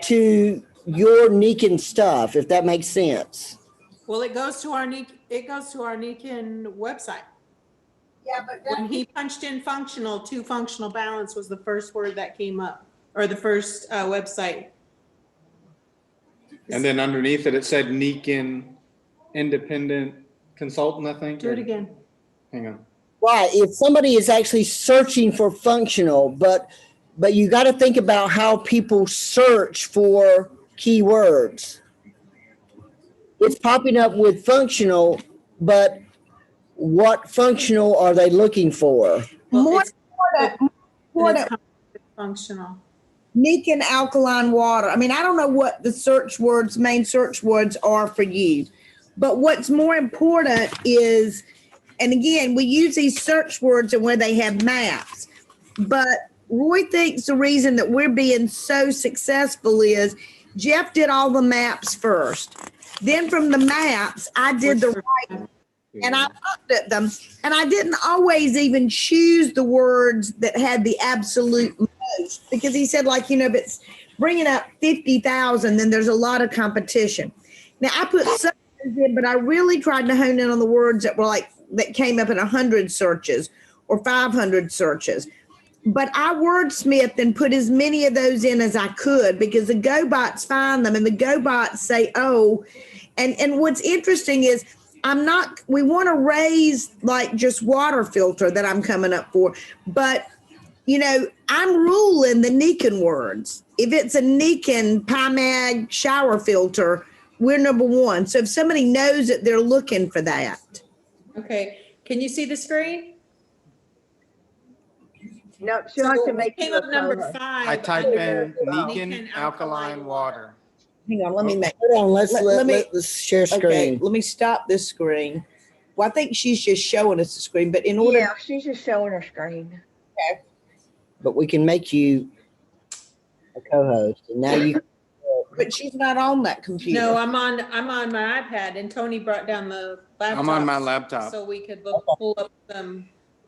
to your Nikin stuff, if that makes sense. Well, it goes to our Nikin website. Yeah, but when he punched in functional, to functional balance was the first word that came up, or the first website. And then underneath it said Nikin Independent Consultant, I think. Do it again. Hang on. Right. If somebody is actually searching for functional, but you got to think about how people search for keywords. It's popping up with functional, but what functional are they looking for? Well, More it's important, functional. Nikin alkaline water. I mean, I don't know what the main search words are for you, but what's more important is, and again, we use these search words and where they have maps, but Roy thinks the reason that we're being so successful is Jeff did all the maps first. Then from the maps, I did the writing. And I looked at them, and I didn't always even choose the words that had the absolute most, because he said, if it's bringing up 50,000, then there's a lot of competition. Now, I put some in, but I really tried to hone in on the words that were that came up in 100 searches or 500 searches. But I wordsmithed and put as many of those in as I could, because the GoBots find them and the GoBots say, oh, and what's interesting is we want to raise just water filter that I'm coming up for, but I'm ruling the Nikin words. If it's a Nikin PyMag shower filter, we're number 1. So if somebody knows it, they're looking for that. Okay. Can you see the screen? No, she'll have to make came you a up number co-host. 5. I type in under Nikin Alkaline Water. Hang on, let me make. Hold on, Let me- let's share screen. Okay, let me stop this screen. Well, I think she's just showing us the screen, but in order. Yeah, she's just showing her screen. But we can make you a co-host, and now you. But she's not on that computer. No, I'm on my iPad, and Tony brought down the laptop. I'm on my laptop. So we could pull up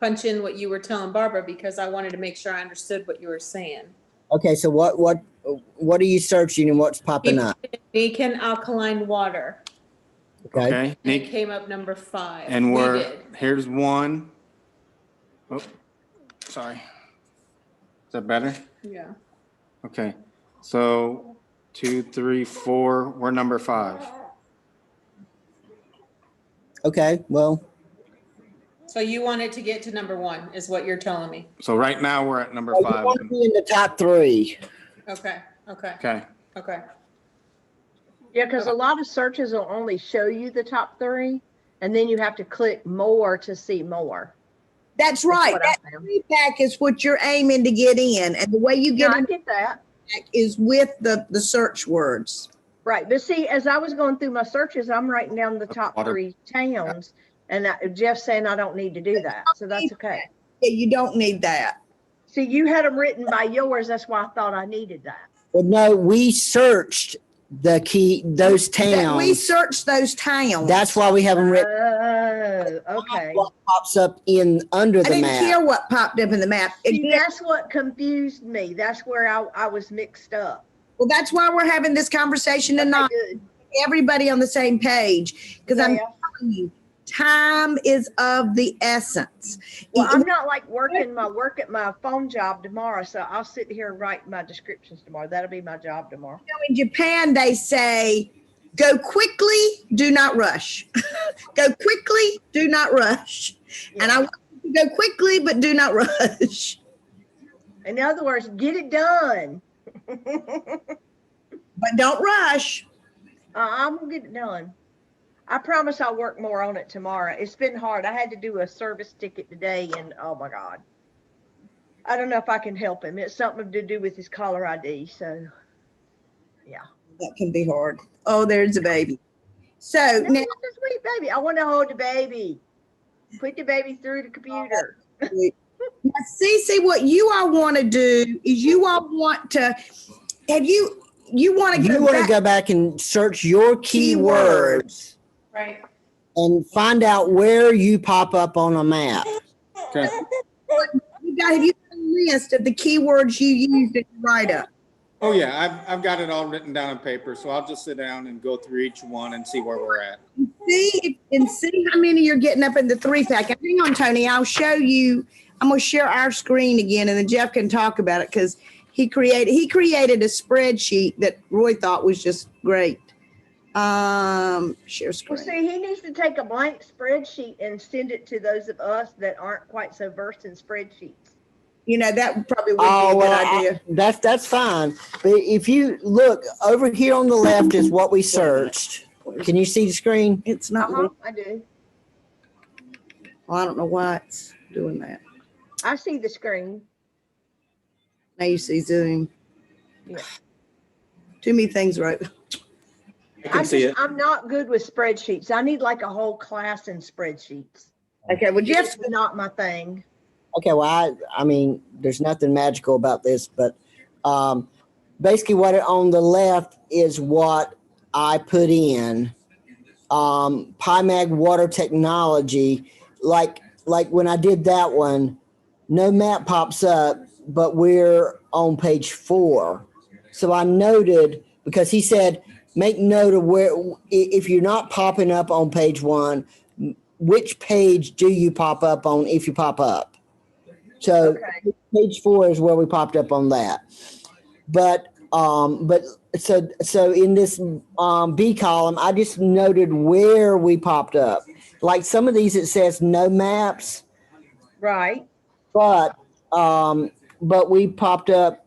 punch in what you were telling Barbara, because I wanted to make sure I understood what you were saying. Okay, so what are you searching and what's popping up? Nikin alkaline water. Okay. Okay. And it came up number 5. And We did. here's 1. Oh, sorry. Is that better? Yeah. Okay. So 2, 3, 4, we're number 5. Okay. Well, So you wanted to get to number 1 is what you're telling me. So right now we're at number you 5. want to be in the top 3. Okay. Okay. Okay. Yeah, because a lot of searches will only show you the top 3, and then you have to click more to see more. That's right. what I That found. feedback is what you're aiming to get in. And the way you Yeah, get I in get that. is with the search words. Right. But see, as I was going through my searches, I'm writing down the top Water. 3 towns, and Jeff's saying I don't need to do that. So that's okay. Yeah, you don't need that. See, you had them written by yours. That's why I thought I needed that. But no, we searched those That we towns. searched those towns. That's why we have them written. Oh, okay. What pops up under I the didn't map. care what popped up in the map. See, Again, that's what confused me. That's where I was mixed up. well, that's why we're having this conversation Okay, tonight. good. Everybody on the same page, because I'm Yeah. telling you, time is of the essence. Well, I'm not like working my work at my phone job tomorrow, so I'll sit here and write my descriptions tomorrow. That'll be my job tomorrow. In Japan, they say, go quickly, do not rush. Go quickly, do not rush. And I want you to go quickly, but do not rush. In other words, get it done. But don't rush. I'm gonna get it done. I promise I'll work more on it tomorrow. It's been hard. I had to do a service ticket today, and oh my God. I don't know if I can help him. It's something to do with his caller ID. So, yeah. That can be hard. Oh, there's a baby. So No, now, it's a sweet baby. I want to hold the baby. Put the baby through the computer. now, Cece, what you all want to do is you all want to, you want to You go want to back. go back and search your keywords Right. and find out where you pop up on a map. Okay. Have you got a list of the keywords you used in your write-up? Oh, yeah, I've got it all written down on paper, so I'll just sit down and go through each one and see where we're at. See how many you're getting up in the 3-pack. And hang on, Tony, I'll show you. I'm going to share our screen again, and then Jeff can talk about it because he created a spreadsheet that Roy thought was just great. Share screen. Well, see, he needs to take a blank spreadsheet and send it to those of us that aren't quite so versed in spreadsheets. You know, that probably would Oh, be a good well, idea. that's fine. But if you look over here on the left is what we searched. Can you see the screen? It's not, I do. well, I don't know why it's doing that. I see the screen. Now you see Zoom. Yeah. Too many things, right? I can see it. I'm not good with spreadsheets. I need like a whole class in spreadsheets. Okay, well, Jeff's It's not my thing. Okay, well, I mean, there's nothing magical about this, but basically on the left is what I put in. PyMag water technology, like when I did that one, no map pops up, but we're on page 4. So I noted, because he said, make note of where, if you're not popping up on page 1, which page do you pop up on if you pop up? So Okay. page 4 is where we popped up on that. But so in this B column, I just noted where we popped up. Like some of these, it says no maps, Right. but we popped up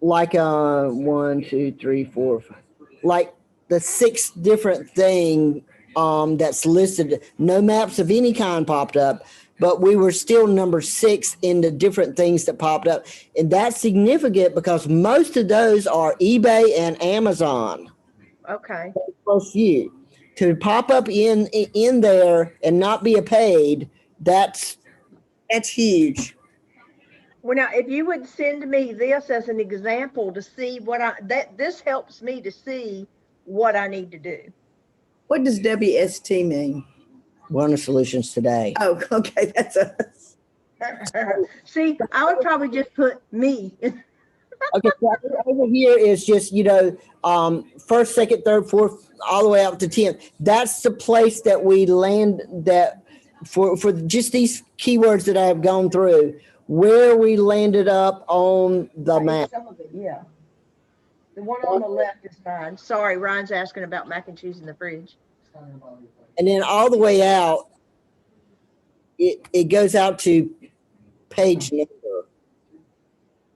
like 1, 2, 3, 4, 5, like the 6 different thing that's listed. No maps of any kind popped up, but we were still number 6 in the different things that popped up. And that's significant because most of those are eBay and Amazon. Okay. First few. To pop up in there and not be a paid, that's huge. Well, now, if you would send me this as an example to see this helps me to see what I need to do. What does WST mean? Wellness Solutions Today. Oh, okay, that's us. See, I would probably just put me. Okay, so over here is just, first, second, third, fourth, all the way up to 10th. That's the place that we land that for just these keywords that I have gone through, where we landed up on the map. Some of it, yeah. The one on the left is mine. Sorry, Ryan's asking about mac and cheese in the fridge. And then all the way out, it goes out to page number.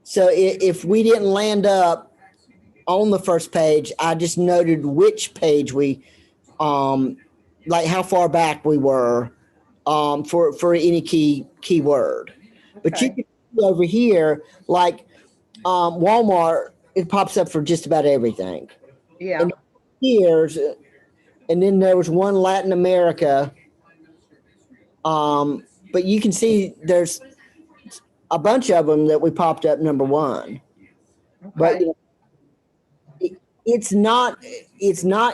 So if we didn't land up on the first page, I just noted which page we, like how far back we were, for any keyword. But you Okay. can see over here, like, Walmart, it pops up for just about everything. Yeah. And here's, and then there was one Latin America. But you can see there's a bunch of them that we popped up number one. But Okay. it's not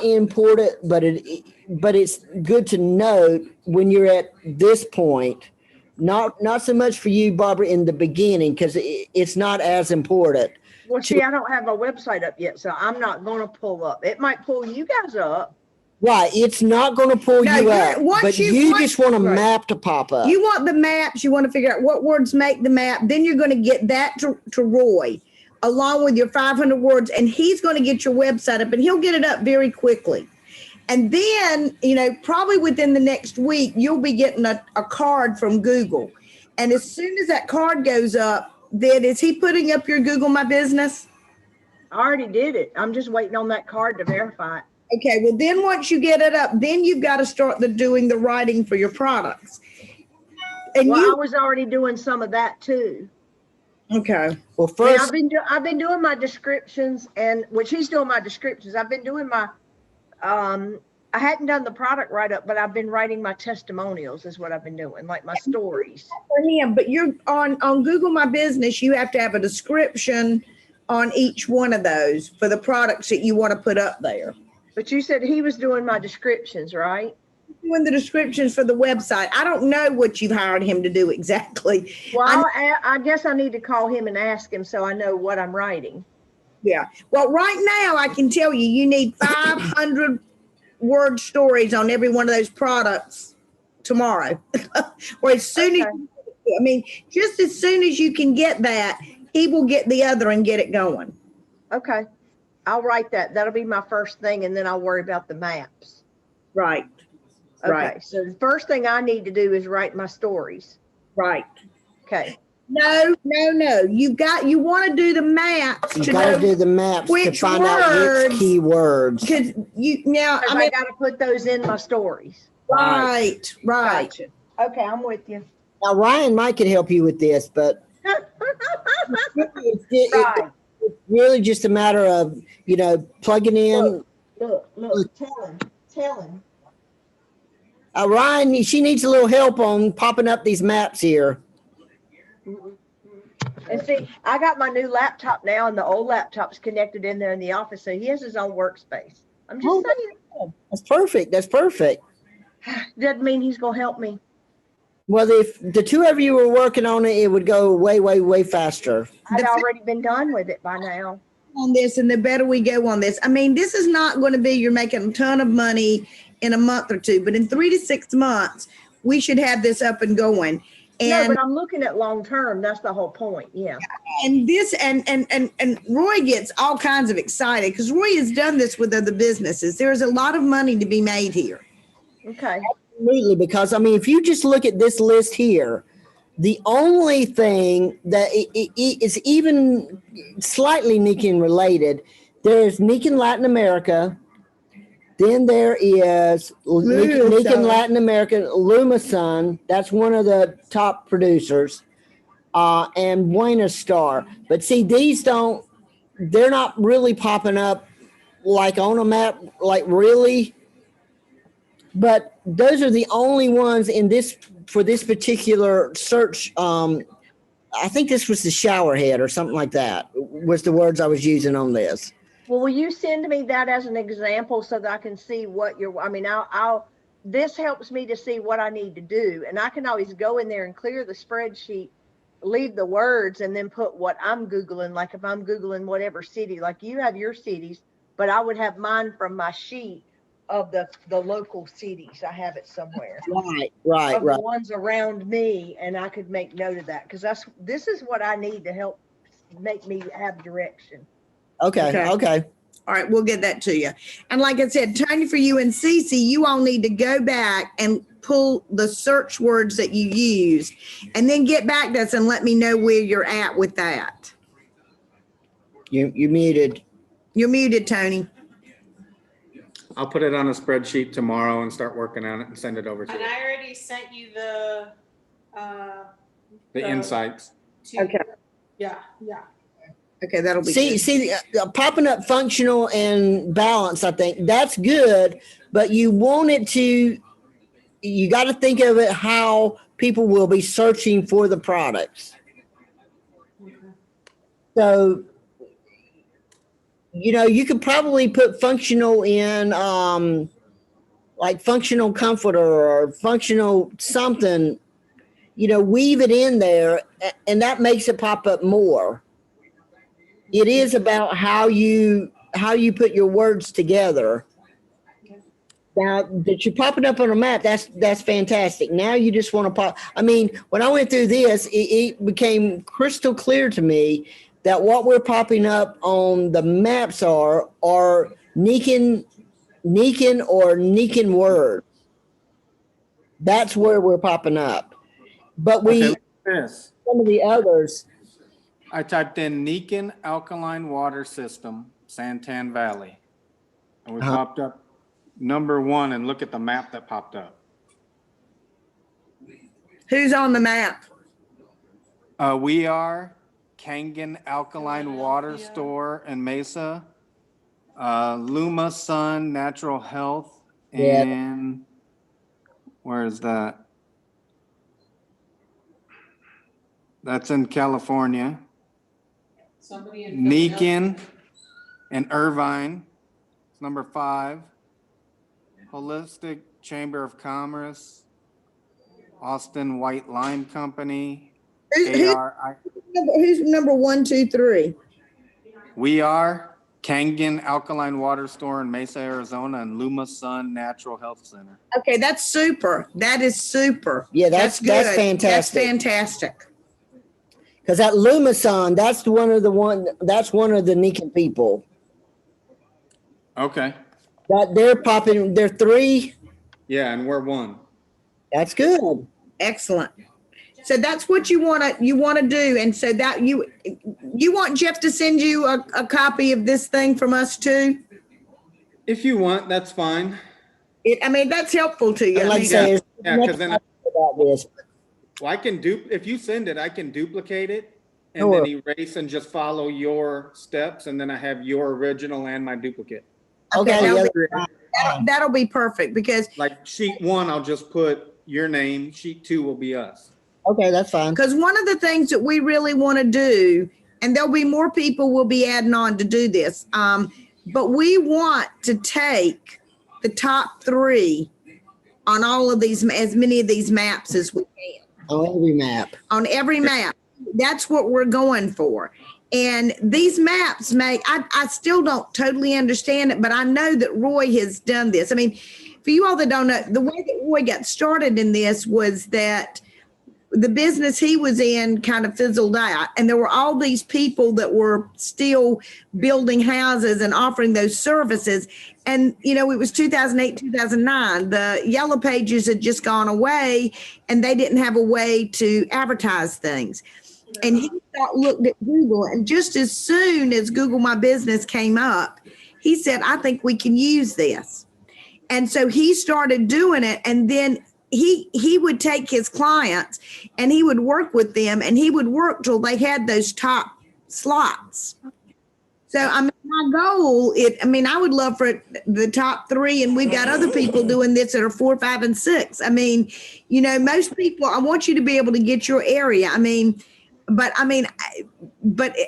important, but it's good to note when you're at this point. Not so much for you, Barbara, in the beginning, because it's not as important. Well, see, I don't have a website up yet, so I'm not going to pull up. It might pull you guys up. Right, it's not going to pull No, you you're- up, once but you- you once- just want a right. map to pop up. You want the maps, you want to figure out what words make the map, then you're going to get that to Roy along with your 500 words, and he's going to get your website up, and he'll get it up very quickly. And then, probably within the next week, you'll be getting a card from Google. And as soon as that card goes up, then is he putting up your Google My Business? I already did it. I'm just waiting on that card to verify it. Okay, well, then once you get it up, then you've got to start doing the writing for your products. And Well, I you, was already doing some of that too. okay. Well, Yeah, first, I've been doing my descriptions, and which he's doing my descriptions. I've been doing my I hadn't done the product write up, but I've been writing my testimonials is what I've been doing, like my stories. For him, but you're on Google My Business, you have to have a description on each one of those for the products that you want to put up there. But you said he was doing my descriptions, right? Doing the descriptions for the website. I don't know what you've hired him to do exactly. Well, I guess I need to call him and ask him so I know what I'm writing. Yeah. Well, right now I can tell you, you need 500 word stories on every one of those products tomorrow. Or as soon as, just as soon as you can get that, he will get the other and get it going. Okay. I'll write that. That'll be my first thing, and then I'll worry about the maps. Right. Okay. Right. So the first thing I need to do is write my stories. Right. Okay. No. You want to do the maps you to got to know do the maps to which find out words- which keywords. because you now. I got to put those in my stories. Right. Gotcha. Okay, I'm with you. Now, Ryan might could help you with this, but it's really just a matter of, plugging in. Look, tell him. Ryan, she needs a little help on popping up these maps here. And see, I got my new laptop now, and the old laptop's connected in there in the office, so he has his own workspace. I'm just saying. That's perfect. That's perfect. Doesn't mean he's gonna help me. Well, if the two of you were working on it, it would go way, way, way faster. I'd already been done with it by now. On this, and the better we go on this. I mean, this is not going to be you're making a ton of money in a month or two, but in 3 to 6 months, we should have this up and going. No, And but I'm looking at long term. That's the whole point. Yeah. and this and Roy gets all kinds of excited because Roy has done this with other businesses. There's a lot of money to be made here. Okay. Absolutely, because if you just look at this list here, the only thing that is even slightly Nikin related, there's Nikin Latin America. Then there is Nikin Latin American, Lumasun. That's one of the top producers. And Buena Star. But see, they're not really popping up like on a map, like really. But those are the only ones for this particular search. I think this was the shower head or something like that was the words I was using on this. Well, will you send me that as an example so that I can see what this helps me to see what I need to do. And I can always go in there and clear the spreadsheet, leave the words, and then put what I'm Googling. Like if I'm Googling whatever city, like you have your cities, but I would have mine from my sheet of the local cities. I have it somewhere. Right. The ones around me, and I could make note of that because this is what I need to help make me have direction. Okay. All right, we'll get that to you. And like I said, Tony, for you and Cece, you all need to go back and pull the search words that you use and then get back to us and let me know where you're at with that. You muted. You're muted, Tony. I'll put it on a spreadsheet tomorrow and start working on it and send it over to And you. I already sent you the, The insights. Okay. yeah. Okay, that'll be See, good. popping up functional and balance, I think that's good, but you want it to, you got to think of it how people will be searching for the products. So, you could probably put functional in, like functional comforter or functional something, weave it in there and that makes it pop up more. It is about how you put your words together. Now that you're popping up on a map, that's fantastic. Now you just want to pop. I mean, when I went through this, it became crystal clear to me that what we're popping up on the maps are Nikan or Nikan words. That's where we're popping up. But Okay, look at this. some of the others. I typed in Nikan Alkaline Water System, Santan Valley. And we popped up number 1 and look at the map that popped up. Who's on the map? We are Kangen Alkaline Water Store in Mesa, Luma Sun Natural Health, Yeah. and where is that? That's in California. Somebody in Philadelphia. Nikan and Irvine, it's number 5. Holistic Chamber of Commerce, Austin White Lime Company, ARI. Who's number 1, 2, 3? We are Kangen Alkaline Water Store in Mesa, Arizona, and Luma Sun Natural Health Center. Okay, that's super. That is super. Yeah, that's good. fantastic. That's fantastic. Because that Lumason, that's one of the Nikan people. Okay. That they're 3. Yeah, and we're 1. That's good. Excellent. So that's what you want to do. And so that you want Jeff to send you a copy of this thing from us too? If you want, that's fine. That's helpful to you. And like I I say, mean, Yeah, because then about this. well, if you send it, I can duplicate it and Sure. then erase and just follow your steps, and then I have your original and my duplicate. Okay, that'll be perfect because Sheet 1, I'll just put your name. Sheet 2 will be us. okay, that's fine. one of the things that we really want to do, and there'll be more people will be adding on to do this, but we want to take the top 3 on all of these, as many of these maps as we can. On every map. On every map. That's what we're going for. And these maps I still don't totally understand it, but I know that Roy has done this. I mean, for you all that don't know, the way that Roy got started in this was that the business he was in kind of fizzled out. And there were all these people that were still building houses and offering those services. And, it was 2008, 2009. The Yellow Pages had just gone away and they didn't have a way to advertise things. And he looked at Google, and just as soon as Google My Business came up, he said, I think we can use this. And so he started doing it. And then he would take his clients and he would work with them, and he would work till they had those top slots. So, my goal, I would love for the top 3, and we've got other people doing this that are 4, 5, and 6. Most people, I want you to be able to get your area. But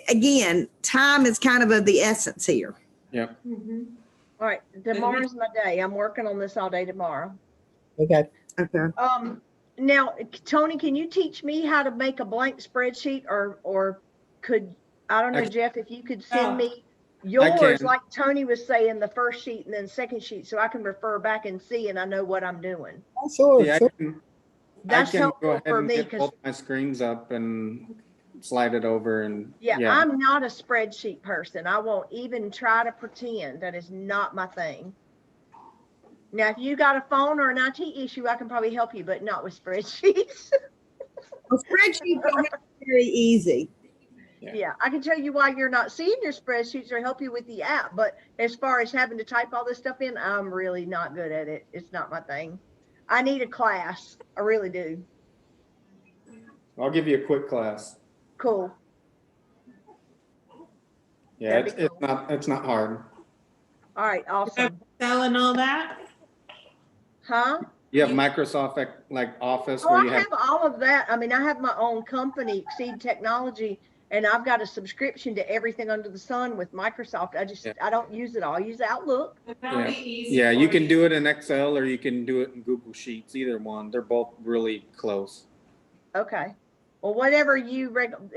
again, time is kind of the essence here. Yep. All right, tomorrow's my day. I'm working on this all day tomorrow. Okay. Okay. Now, Tony, can you teach me how to make a blank spreadsheet, or could, I don't know, Jeff, if you could send me yours, can. like Tony was saying, the first sheet and then second sheet, so I can refer back and see, and I know what I'm doing. Oh, sure. Yeah, sure. That's I can go helpful ahead for and me get because, both my screens up and slide it over and yeah, I'm not a spreadsheet person. I won't even try to pretend. That is not my thing. Now, if you got a phone or an IT issue, I can probably help you, but not with spreadsheets. Well, spreadsheets are very easy. Yeah, I can tell you why you're not seeing your spreadsheets or help you with the app, but as far as having to type all this stuff in, I'm really not good at it. It's not my thing. I need a class. I really do. I'll give you a quick class. Cool. Yeah, That'd be cool. it's not hard. All right, awesome. Excel and all that? Huh? You have Microsoft like Office Oh, where I you have, have all of that. I mean, I have my own company, Exceed Technology, and I've got a subscription to everything under the sun with Microsoft. Yeah. I don't use it all. I use Outlook. That'll be easy yeah, for you can do it in Excel or you can do it in Google Sheets, either one. They're both really close. Okay. Well, whatever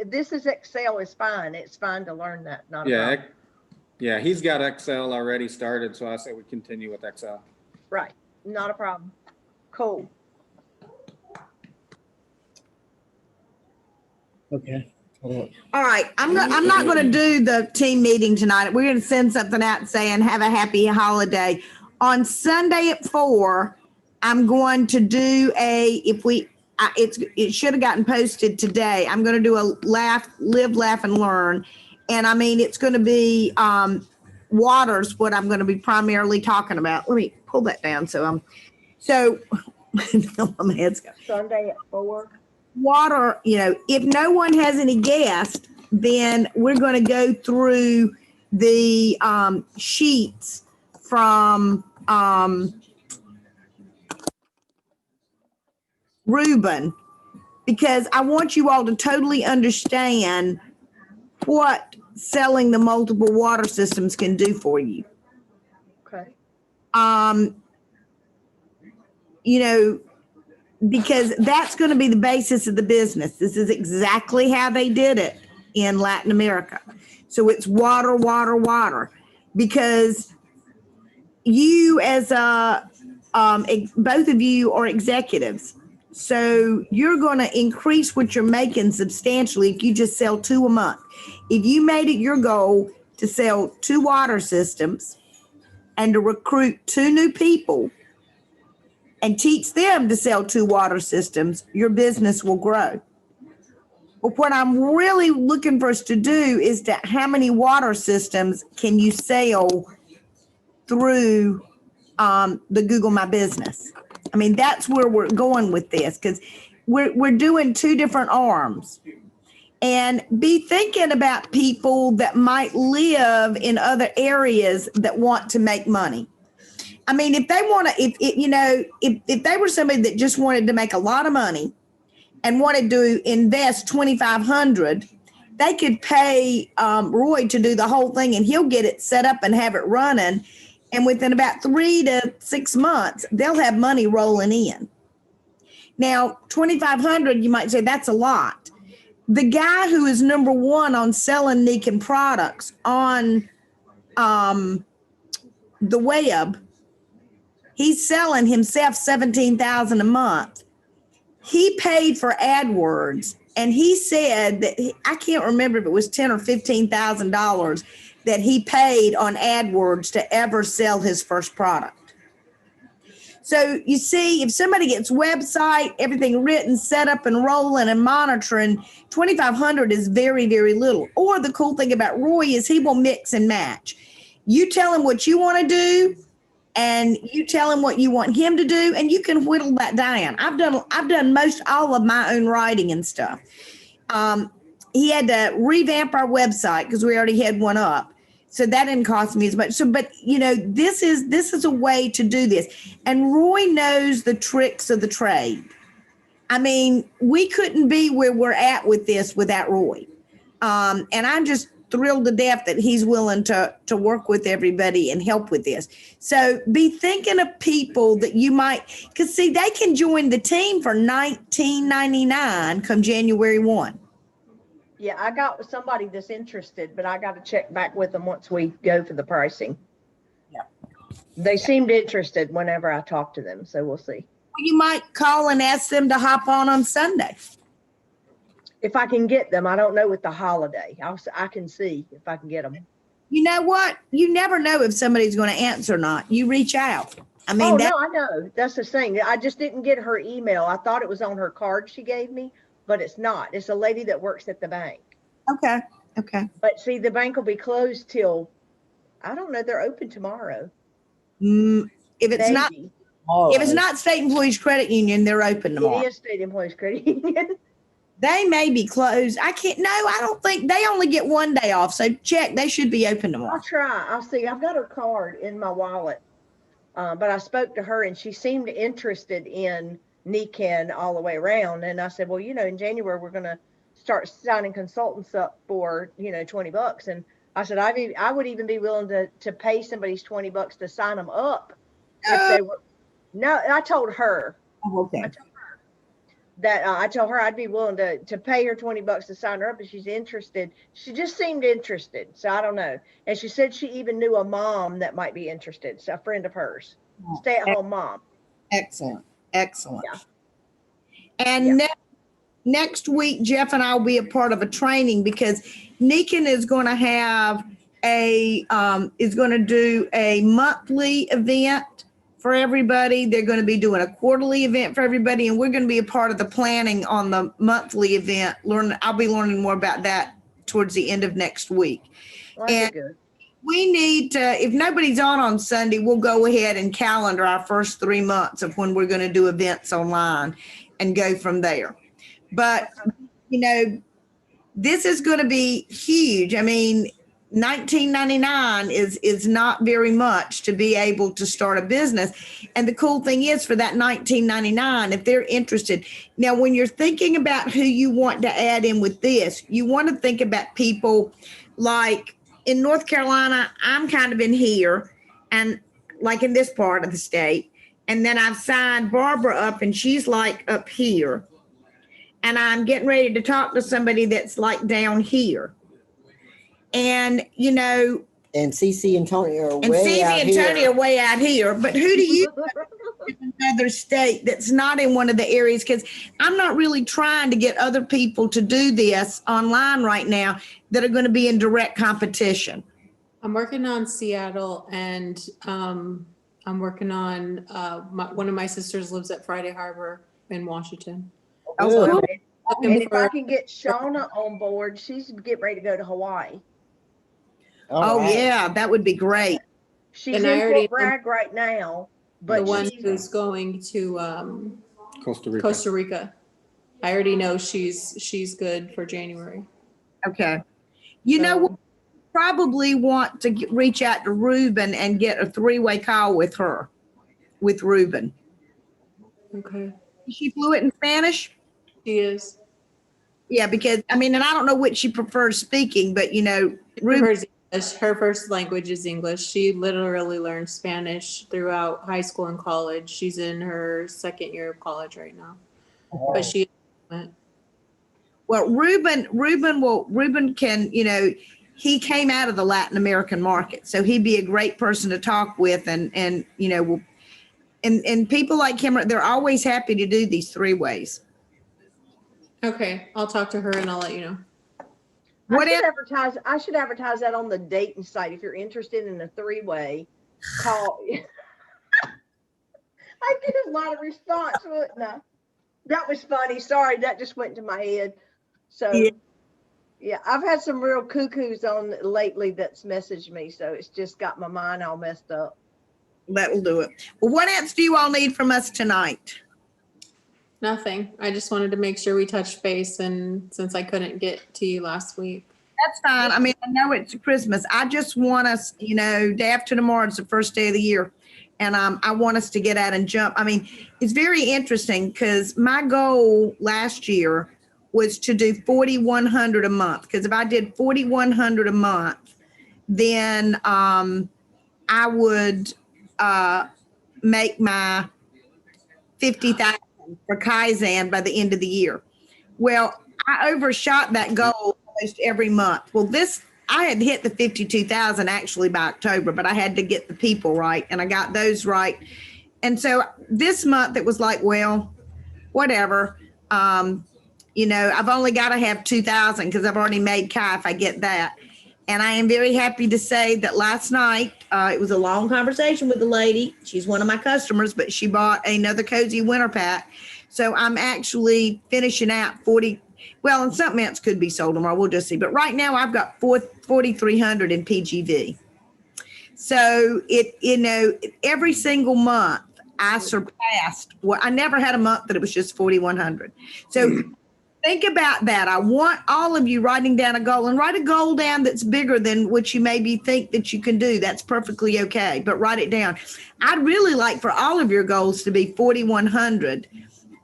this is Excel is fine. It's fine to learn that. Not a Yeah, problem. yeah, he's got Excel already started, so I say we continue with Excel. Right. Not a problem. Cool. Okay. All right, I'm not going to do the team meeting tonight. We're going to send something out saying have a happy holiday. On Sunday at 4, I'm going to do it should have gotten posted today. I'm going to do a live, laugh, and learn. And I mean, it's going to be water's what I'm going to be primarily talking about. Let me pull that down. So my head's going. Sunday at 4. Water, if no one has any guests, then we're going to go through the sheets from Reuben, because I want you all to totally understand what selling the multiple water systems can do for you. Okay. Because that's going to be the basis of the business. This is exactly how they did it in Latin America. So it's water, water, water, because you as both of you are executives. So you're going to increase what you're making substantially if you just sell 2 a month. If you made it your goal to sell 2 water systems and to recruit 2 new people and teach them to sell 2 water systems, your business will grow. But what I'm really looking for us to do is how many water systems can you sell through the Google My Business? I mean, that's where we're going with this, because we're doing 2 different arms. And be thinking about people that might live in other areas that want to make money. I mean, if they want to, if they were somebody that just wanted to make a lot of money and wanted to invest $2,500, they could pay Roy to do the whole thing, and he'll get it set up and have it running. And within about 3 to 6 months, they'll have money rolling in. Now, $2,500, you might say that's a lot. The guy who is number 1 on selling Niken products on the web, he's selling himself $17,000 a month. He paid for AdWords, and he said that I can't remember if it was $10,000 or $15,000 that he paid on AdWords to ever sell his first product. So you see, if somebody gets website, everything written, set up and rolling and monitoring, $2,500 is very, very little. Or the cool thing about Roy is he will mix and match. You tell him what you want to do, and you tell him what you want him to do, and you can whittle that down. I've done most all of my own writing and stuff. He had to revamp our website because we already had one up. So that didn't cost me as much. So, but this is a way to do this. And Roy knows the tricks of the trade. I mean, we couldn't be where we're at with this without Roy. And I'm just thrilled to death that he's willing to work with everybody and help with this. So be thinking of people that you might, because see, they can join the team for $19.99 come January 1. Yeah, I got somebody that's interested, but I got to check back with them once we go for the pricing. Yeah. They seemed interested whenever I talked to them, so we'll see. You might call and ask them to hop on Sunday. If I can get them, I don't know with the holiday. I can see if I can get them. You know what? You never know if somebody's going to answer or not. You reach out. I mean, No, I know. That's the thing. I just didn't get her email. I thought it was on her card she gave me, but it's not. It's a lady that works at the bank. Okay, okay. But see, the bank will be closed till, I don't know, they're open tomorrow. If it's not, Maybe. if it's not State Employees Credit Union, they're open tomorrow. It is State Employees Credit Union. They may be closed. I don't think they only get one day off. So check, they should be open tomorrow. I'll try. I'll see. I've got her card in my wallet. But I spoke to her and she seemed interested in NECAN all the way around. And I said, well, in January, we're going to start signing consultants up for, $20. And I said, I would even be willing to pay somebody's $20 to sign them up. If they were. No, I told her. Oh, okay. I told her I'd be willing to pay her $20 to sign her up if she's interested. She just seemed interested. So I don't know. And she said she even knew a mom that might be interested. So a friend of hers, stay-at-home mom. Excellent. Excellent. Yeah. And next week, Jeff and I will be a part of a training because NECAN is going to have is going to do a monthly event for everybody. They're going to be doing a quarterly event for everybody, and we're going to be a part of the planning on the monthly event. I'll be learning more about that towards the end of next week. Well, that'd And be good. we need to, if nobody's on Sunday, we'll go ahead and calendar our first 3 months of when we're going to do events online and go from there. But, this is going to be huge. I mean, $19.99 is not very much to be able to start a business. And the cool thing is for that $19.99, if they're interested. Now, when you're thinking about who you want to add in with this, you want to think about people like in North Carolina, I'm kind of in here and like in this part of the state. And then I've signed Barbara up and she's like up here. And I'm getting ready to talk to somebody that's like down here. And, And CC and Tony are and way Stevie out and here. Tony are way out here. But who do you know in another state that's not in one of the areas? Because I'm not really trying to get other people to do this online right now that are going to be in direct competition. I'm working on Seattle and I'm working on one of my sisters lives at Friday Harbor in Washington. Oh, And if I can get Shauna on board, she's getting ready to go to Hawaii. All right. yeah, that would be great. She's And I in already- Fort Bragg right now, The but one she's, who's going to Costa Rica. I already know she's good for January. Okay. We'll probably want to reach out to Ruben and get a 3-way call with Ruben. Okay. Is she fluent in Spanish? She is. Yeah, because, and I don't know which she prefers speaking, but, Ruben, Her first language is English. She literally learned Spanish throughout high school and college. She's in her second year of college right now. But she well, Ruben can, he came out of the Latin American market, so he'd be a great person to talk with and people like him, they're always happy to do these 3-ways. okay. I'll talk to her and I'll let you know. I should advertise that on the dating site. If you're interested in a 3-way, call. I get a lot of response, wouldn't I? That was funny. Sorry, that just went into my head. So, yeah, I've had some real cuckoos on lately that's messaged me. So it's just got my mind all messed up. That'll do it. Well, what else do you all need from us tonight? Nothing. I just wanted to make sure we touched base, and since I couldn't get to you last week. That's fine. I know it's Christmas. I just want us, day after tomorrow, it's the first day of the year. And I want us to get out and jump. It's very interesting because my goal last year was to do 4,100 a month. Because if I did 4,100 a month, then I would make my 50,000 for Kaizen by the end of the year. Well, I overshot that goal almost every month. Well, I had hit the 52,000 actually by October, but I had to get the people right and I got those right. And so this month it was like, well, whatever. I've only got to have 2,000 because I've already made Kai if I get that. And I am very happy to say that last night, it was a long conversation with the lady. She's one of my customers, but she bought another Cozy Winter Pack. So I'm actually finishing out Well, and something else could be sold tomorrow. We'll just see. But right now I've got 4,300 in PGV. So every single month I surpassed I never had a month that it was just 4,100. So think about that. I want all of you writing down a goal, and write a goal down that's bigger than what you maybe think that you can do. That's perfectly okay, but write it down. I'd really like for all of your goals to be 4,100.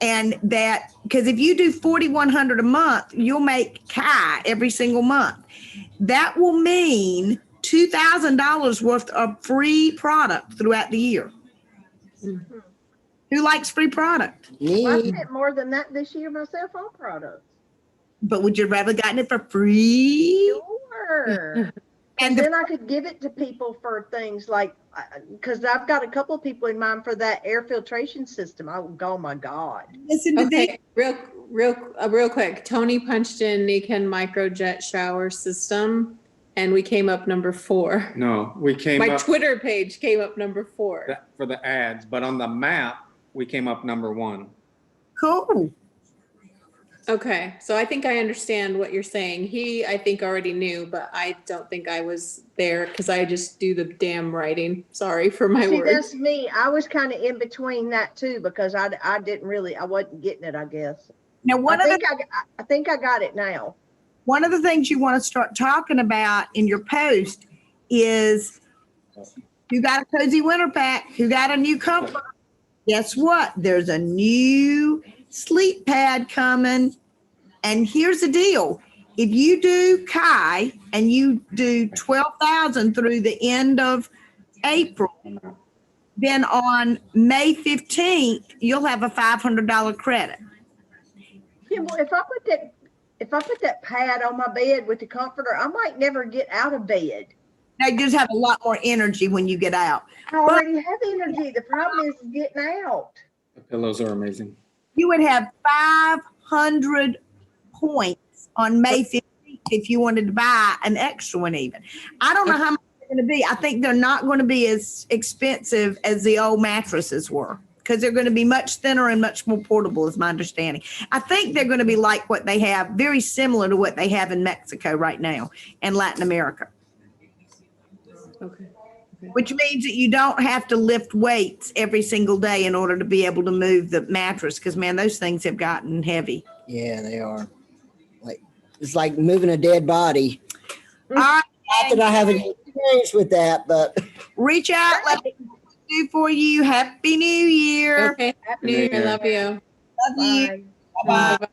And that, because if you do 4,100 a month, you'll make Kai every single month. That will mean $2,000 worth of free product throughout the year. Who likes free product? Well, I Me, spent more than that this year myself on products. But would you rather gotten it for free? Sure. And And then I could give it to people for things like, because I've got a couple of people in mind for that air filtration system. Oh my God. listen to this. Okay, real quick. Tony punched in Nikan Microjet shower system, and we came up number 4. No, we came My up Twitter page came up number 4. for the ads, but on the map, we came up number 1. Cool. Okay, so I think I understand what you're saying. He, I think, already knew, but I don't think I was there because I just do the damn writing. Sorry for my See, words. that's me. I was kind of in between that too, because I wasn't getting it, I guess. Now, I think I got it now. one of the things you want to start talking about in your post is who got a cozy winter pack, who got a new comfort. Guess what? There's a new sleep pad coming. And here's the deal. If you do Kai and you do 12,000 through the end of April, then on May 15th, you'll have a $500 credit. Yeah, well, if I put that pad on my bed with the comforter, I might never get out of bed. Now you just have a lot more energy when you get out. I already have energy. The problem is getting out. The pillows are amazing. You would have 500 points on May 15th if you wanted to buy an extra one even. I don't know how much they're going to be. I think they're not going to be as expensive as the old mattresses were because they're going to be much thinner and much more portable is my understanding. I think they're going to be like what they have, very similar to what they have in Mexico right now and Latin America. Okay. Which means that you don't have to lift weights every single day in order to be able to move the mattress. Because, man, those things have gotten heavy. yeah, they are. It's like moving a dead body. All right, Not that I have any experience with that, but reach out. Let me do for you. Happy New Year. Okay. Happy New Year. I love you. Love you. Bye. Bye-bye. Bye-bye.